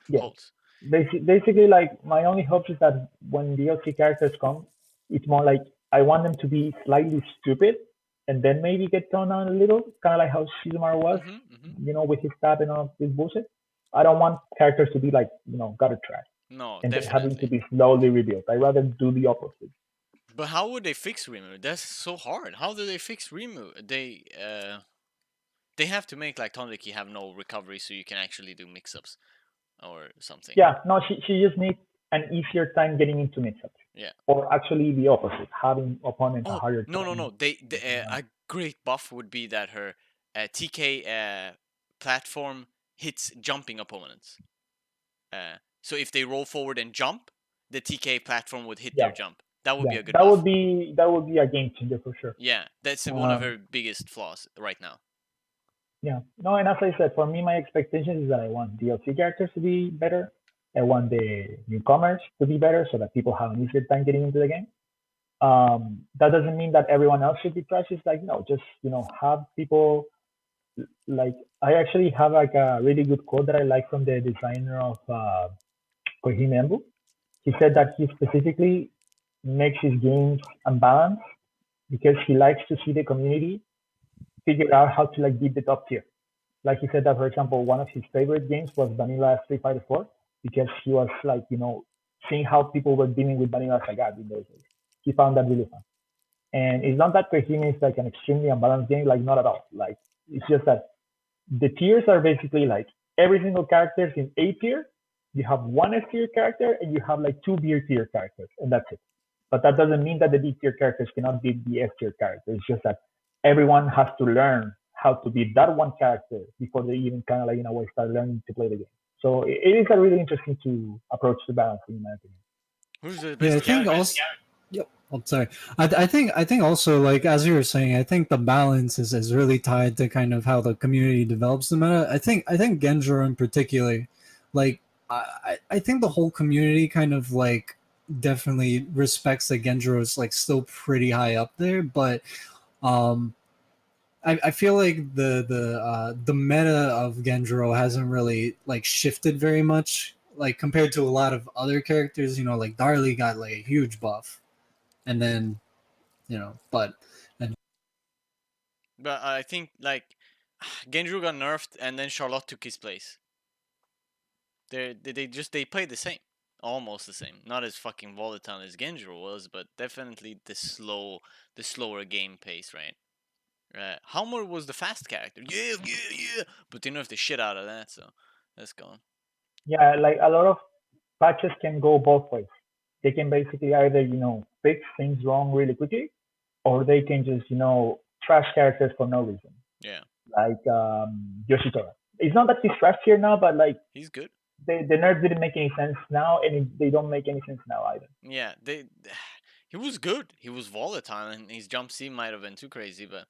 Speaker 3: yeah,
Speaker 1: holes.
Speaker 3: basically, like my only hope is that when DLC characters come, it's more like I want them to be slightly stupid and then maybe get thrown on a little, kind of like how Shizumaru was, with his stab and all this bullshit. I don't want characters to be like gutter trash
Speaker 1: No,
Speaker 3: and then having to
Speaker 1: definitely.
Speaker 3: be slowly rebuilt. I rather do the opposite.
Speaker 1: But how would they fix Rimu? That's so hard. How do they fix Rimu? They have to make like Tondeki have no recovery, so you can actually do mix-ups or something.
Speaker 3: Yeah, no, she just needs an easier time getting into mix-ups.
Speaker 1: Yeah.
Speaker 3: Or actually the opposite, having opponents a
Speaker 1: Oh
Speaker 3: harder
Speaker 1: no no
Speaker 3: time.
Speaker 1: no! A great buff would be that her TK platform hits jumping opponents. So if they roll forward and jump, the TK platform would hit their
Speaker 3: Yeah,
Speaker 1: jump. That would
Speaker 3: yeah,
Speaker 1: be a good
Speaker 3: that would
Speaker 1: buff.
Speaker 3: be that would be a game changer for sure.
Speaker 1: Yeah, that's one of
Speaker 3: Um,
Speaker 1: her biggest flaws right now.
Speaker 3: yeah, no, and as I said, for me, my expectation is that I want DLC characters to be better. I want the newcomers to be better so that people have an easier time getting into the game. That doesn't mean that everyone else should be trash. It's like no, just have people like I actually have like a really good quote that I like from the designer of Kohime Embu. He said that he specifically makes his games unbalanced because he likes to see the community figure out how to like beat the top tier. Like he said that, for example, one of his favorite games was Vanilla Street Fighter 4 because he was like, seeing how people were dealing with Vanilla Sagat in those days. He found that really fun. And it's not that Kohime is like an extremely unbalanced game, like not at all. Like it's just that the tiers are basically like every single character is in A tier. You have one S tier character and you have like two B tier characters, and that's it. But that doesn't mean that the B tier characters cannot beat the S tier character. It's just that everyone has to learn how to beat that one character before they even kind of like in a way start learning to play the game. So it is a really interesting to approach the balance in my opinion.
Speaker 1: Who's the
Speaker 4: Yeah, I
Speaker 1: best
Speaker 4: think
Speaker 1: character?
Speaker 4: also. Yep. I'm sorry. I think also, like as you were saying, I think the balance is really tied to kind of how the community develops the meta. I think Genjiro in particular, like I think the whole community kind of like definitely respects that Genjiro is like still pretty high up there, but um I feel like the meta of Genjiro hasn't really like shifted very much, like compared to a lot of other characters. Like Darlie got like a huge buff, and then but and
Speaker 1: But I think like Genju got nerfed and then Charlotte took his place. They play the same, almost the same. Not as fucking volatile as Genjiro was, but definitely the slower game pace, right? Hammer was the fast character, yeah, yeah, yeah. But they nerfed the shit out of that, so that's gone.
Speaker 3: Yeah, like a lot of patches can go both ways. They can basically either, fix things wrong really quickly, or they can just, trash characters for no reason.
Speaker 1: Yeah,
Speaker 3: Like Yoshitora. It's not that he's trash here now, but like
Speaker 1: he's good.
Speaker 3: the nerf didn't make any sense now, and they don't make any sense now either.
Speaker 1: Yeah, he was good. He was volatile, and his jump C might have been too crazy, but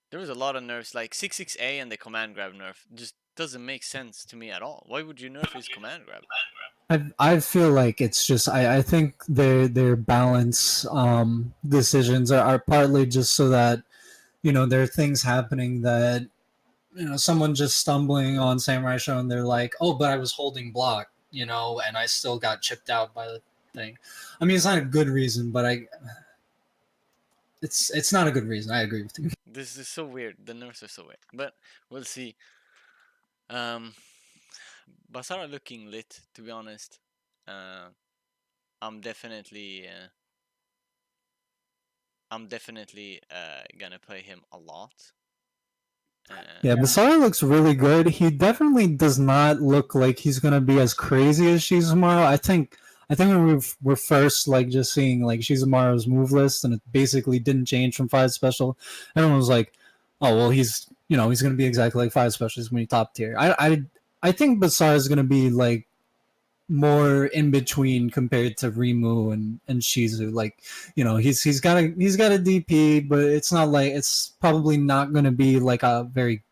Speaker 1: there was a lot of nerfs like 66A and the command grab nerf just doesn't make sense to me at all. Why would you nerf his command grab?
Speaker 4: I feel like it's just I think their balance decisions are partly just so that there are things happening that someone just stumbling on Samurai Show and they're like, oh, but I was holding block, and I still got chipped out by the thing. I mean, it's not a good reason, but it's not a good reason. I agree with you.
Speaker 1: This is so weird. The nerfs are so weird, but we'll see. Um, Basara looking lit, to be honest. Uh, I'm definitely, uh, I'm definitely gonna play him a lot.
Speaker 4: Yeah, Basara looks really good. He definitely does not look like he's gonna be as crazy as Shizumaru. I think when we were first like just seeing like Shizumaru's move list and it basically didn't change from 5 special, everyone was like, "Oh well, he's gonna be exactly like 5 special. He's gonna be top tier." I think Basara is gonna be like more in between compared to Rimu and Shizu. Like, he's got a DP, but it's not like it's probably not going to be like a very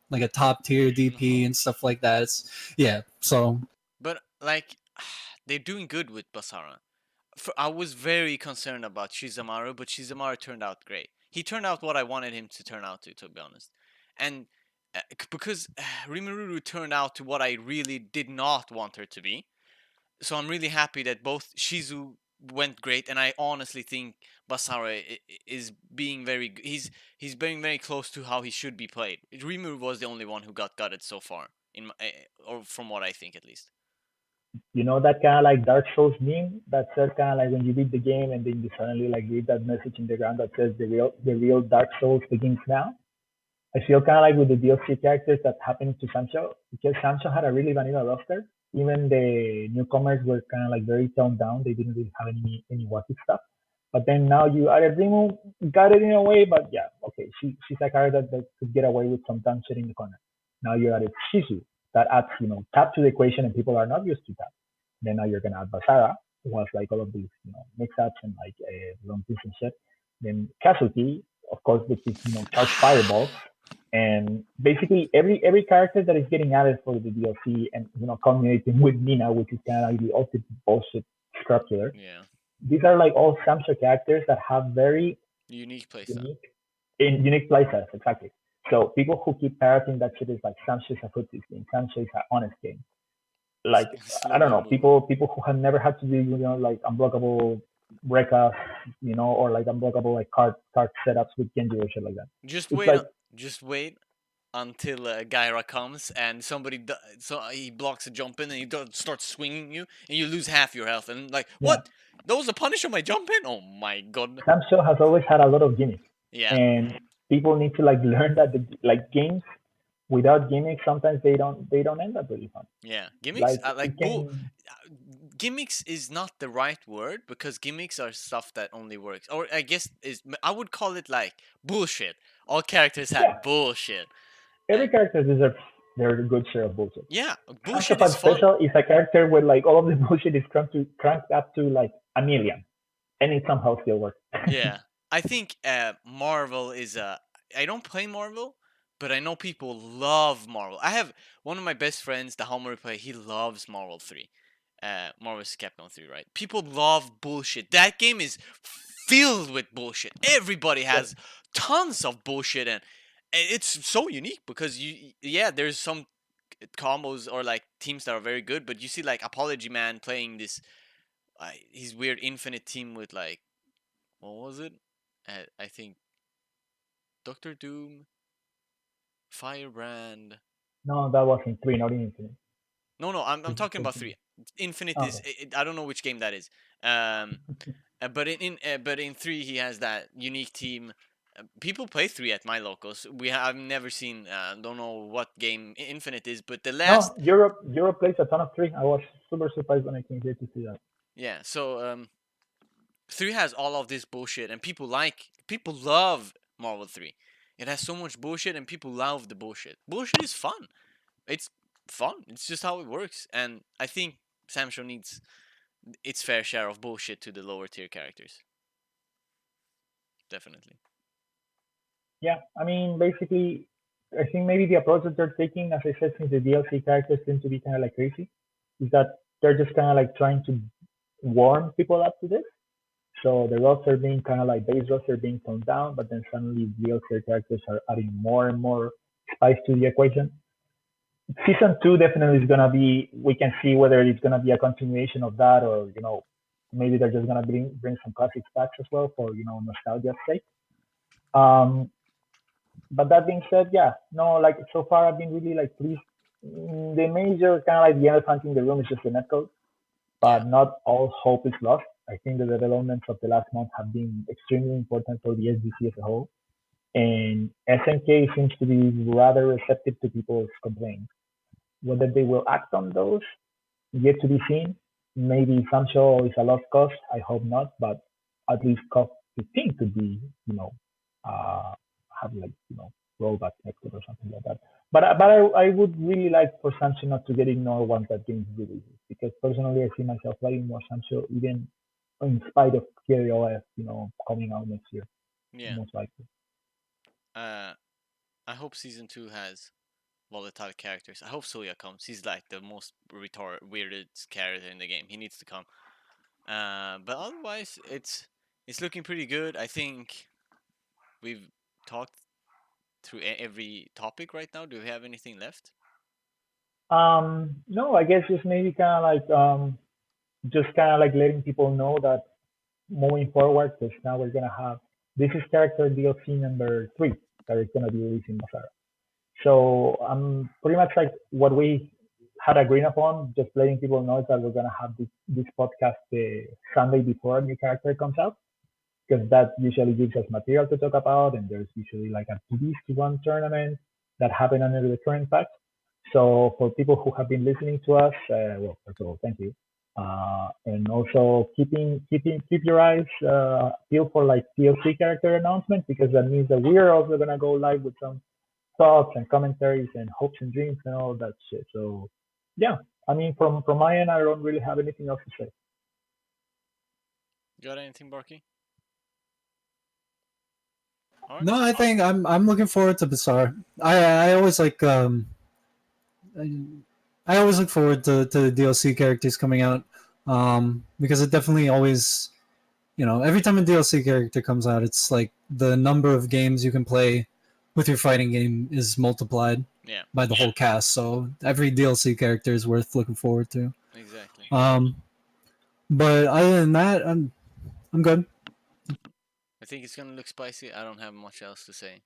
Speaker 4: like a top tier DP
Speaker 1: No.
Speaker 4: and stuff like that. It's yeah. So
Speaker 1: But like, they're doing good with Basara. I was very concerned about Shizumaru, but Shizumaru turned out great. He turned out what I wanted him to turn out to be honest. And because Rimuru turned out to what I really did not want her to be. So I'm really happy that both Shizu went great, and I honestly think Basara is being he's being very close to how he should be played. Rimuru was the only one who got gutted so far, or from what I think at least.
Speaker 3: You know that kind of like Dark Souls meme that says kind of like when you beat the game and then you suddenly like read that message in the ground that says the real Dark Souls begins now. I feel kind of like with the DLC characters that happened to Sancho because Sancho had a really vanilla roster. Even the newcomers were kind of like very toned down. They didn't really have any wacky stuff. But then now you added Rimu, got it in a way, but yeah, okay, she's a character that could get away with some shit in the corner. Now you added Shizu, that adds tap to the equation, and people are not used to that. Then now you're gonna add Basara, who has like all of these mix-ups and like long piece and shit. Then Kazuki, of course, with his charge fireballs, and basically every character that is getting added for the DLC and culminating with Nina, which is kind of like the ultimate bullshit structure.
Speaker 1: Yeah.
Speaker 3: These are like all Samsung characters that have very
Speaker 1: Unique playstyle.
Speaker 3: unique unique playsets, exactly. So people who keep parroting that shit is like Samsung is a footsies game, Samsung is an honest game. Like I
Speaker 1: Slow
Speaker 3: don't know,
Speaker 1: movement.
Speaker 3: people who have never had to do like unblockable Reka, or like unblockable like card setups with Genji or shit like that.
Speaker 1: Just
Speaker 3: It's
Speaker 1: wait.
Speaker 3: like
Speaker 1: Just wait until Gaira comes and so he blocks a jump in and he starts swinging you and you lose half your health and like
Speaker 3: yeah,
Speaker 1: what? That was a punish on my jump in? Oh my god.
Speaker 3: Samsung has always had a lot of gimmicks,
Speaker 1: Yeah.
Speaker 3: and people need to like learn that like games without gimmicks sometimes they don't end up really fun.
Speaker 1: Yeah. Gimmicks
Speaker 3: Like
Speaker 1: like
Speaker 3: it can,
Speaker 1: gimmicks is not the right word because gimmicks are stuff that only works. Or I guess I would call it like bullshit. All characters
Speaker 3: yeah,
Speaker 1: have bullshit.
Speaker 3: every
Speaker 1: And
Speaker 3: character deserves their good share of bullshit.
Speaker 1: yeah,
Speaker 3: Hands of
Speaker 1: bullshit is
Speaker 3: Five
Speaker 1: fun.
Speaker 3: Special is a character where like all of the bullshit is cranked up to like a million, and it somehow still works.
Speaker 1: Yeah, I think Marvel is a. I don't play Marvel, but I know people love Marvel. I have one of my best friends, the Homer play. He loves Marvel 3, Marvel's Capcom 3. Right? People love bullshit. That game is filled with bullshit. Everybody
Speaker 3: Yep.
Speaker 1: has tons of bullshit, and it's so unique because yeah, there's some combos or like teams that are very good, but you see like Apology Man playing this his weird infinite team with like what was it? I think Doctor Doom, Firebrand.
Speaker 3: No, that was in three, not in Infinite.
Speaker 1: No, I'm talking about three. Infinite is
Speaker 3: Okay.
Speaker 1: I don't know which game that is. Um, but in three he has that unique team. People play three at my locals. I've never seen. Don't know what game Infinite is, but the
Speaker 3: No,
Speaker 1: last.
Speaker 3: Europe plays a ton of three. I was super surprised when I came here to see that.
Speaker 1: Yeah, so three has all of this bullshit, and people love Marvel 3. It has so much bullshit, and people love the bullshit. Bullshit is fun. It's fun. It's just how it works, and I think Samsho needs its fair share of bullshit to the lower tier characters. Definitely.
Speaker 3: Yeah, I mean, basically, I think maybe the approach that they're taking, as I said, since the DLC characters seem to be kind of like crazy, is that they're just kind of like trying to warm people up to this. So the roster being kind of like base roster being toned down, but then suddenly DLC characters are adding more and more spice to the equation. Season two definitely is gonna be. We can see whether it's gonna be a continuation of that, or maybe they're just gonna bring some classics back as well for nostalgia's sake. Um, but that being said, yeah, no, like so far I've been really like pleased. The major kind of like the elephant in the room is just the netcode,
Speaker 1: Yeah.
Speaker 3: but not all hope is lost. I think the developments of the last month have been extremely important for the SBC as a whole, and SNK seems to be rather receptive to people's complaints. Whether they will act on those, yet to be seen. Maybe Sancho is a lost cause. I hope not, but at least cause 15 could be, uh, have like rollback exit or something like that. But I would really like for Sancho not to get ignored once that game releases, because personally I see myself playing more Sancho even in spite of KOF, coming out next year,
Speaker 1: Yeah.
Speaker 3: most likely.
Speaker 1: I hope season 2 has volatile characters. I hope Soya comes. He's like the most weirdest character in the game. He needs to come. But otherwise, it's looking pretty good. I think we've talked through every topic right now. Do we have anything left?
Speaker 3: No, I guess just maybe kind of like just kind of like letting people know that moving forward, because now we're gonna have this is character DLC number 3 that is gonna be released in Masara. So pretty much like what we had agreed upon, just letting people know that we're gonna have this podcast the Sunday before a new character comes out, because that usually gives us material to talk about, and there's usually like a 2v1 tournament that happen under the current patch. So for people who have been listening to us, well, first of all, thank you. And also keep your eyes peeled for like DLC character announcements, because that means that we are also gonna go live with some thoughts and commentaries and hopes and dreams and all that shit. So yeah, I mean from my end, I don't really have anything else to say.
Speaker 1: Got anything, Barky? All right.
Speaker 4: No, I think I'm looking forward to Bazaar. I always like I, I always look forward to the DLC characters coming out, because it definitely always, every time a DLC character comes out, it's like the number of games you can play with your fighting game is multiplied
Speaker 1: Yeah.
Speaker 4: by the whole cast. So every DLC character is worth looking forward to.
Speaker 1: Exactly.
Speaker 4: But other than that, I'm good.
Speaker 1: I think it's gonna look spicy. I don't have much else to say.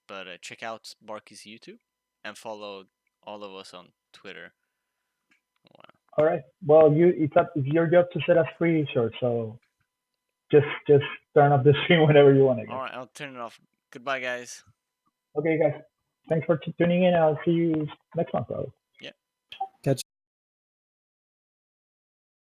Speaker 1: But check out Barky's YouTube and follow all of us on Twitter. Wow.
Speaker 3: All right. Well, it's your job to set us free, sure. So just turn off the stream whenever you want, I guess.
Speaker 1: All right, I'll turn it off. Goodbye, guys.
Speaker 3: Okay, guys. Thanks for tuning in. I'll see you next month, probably.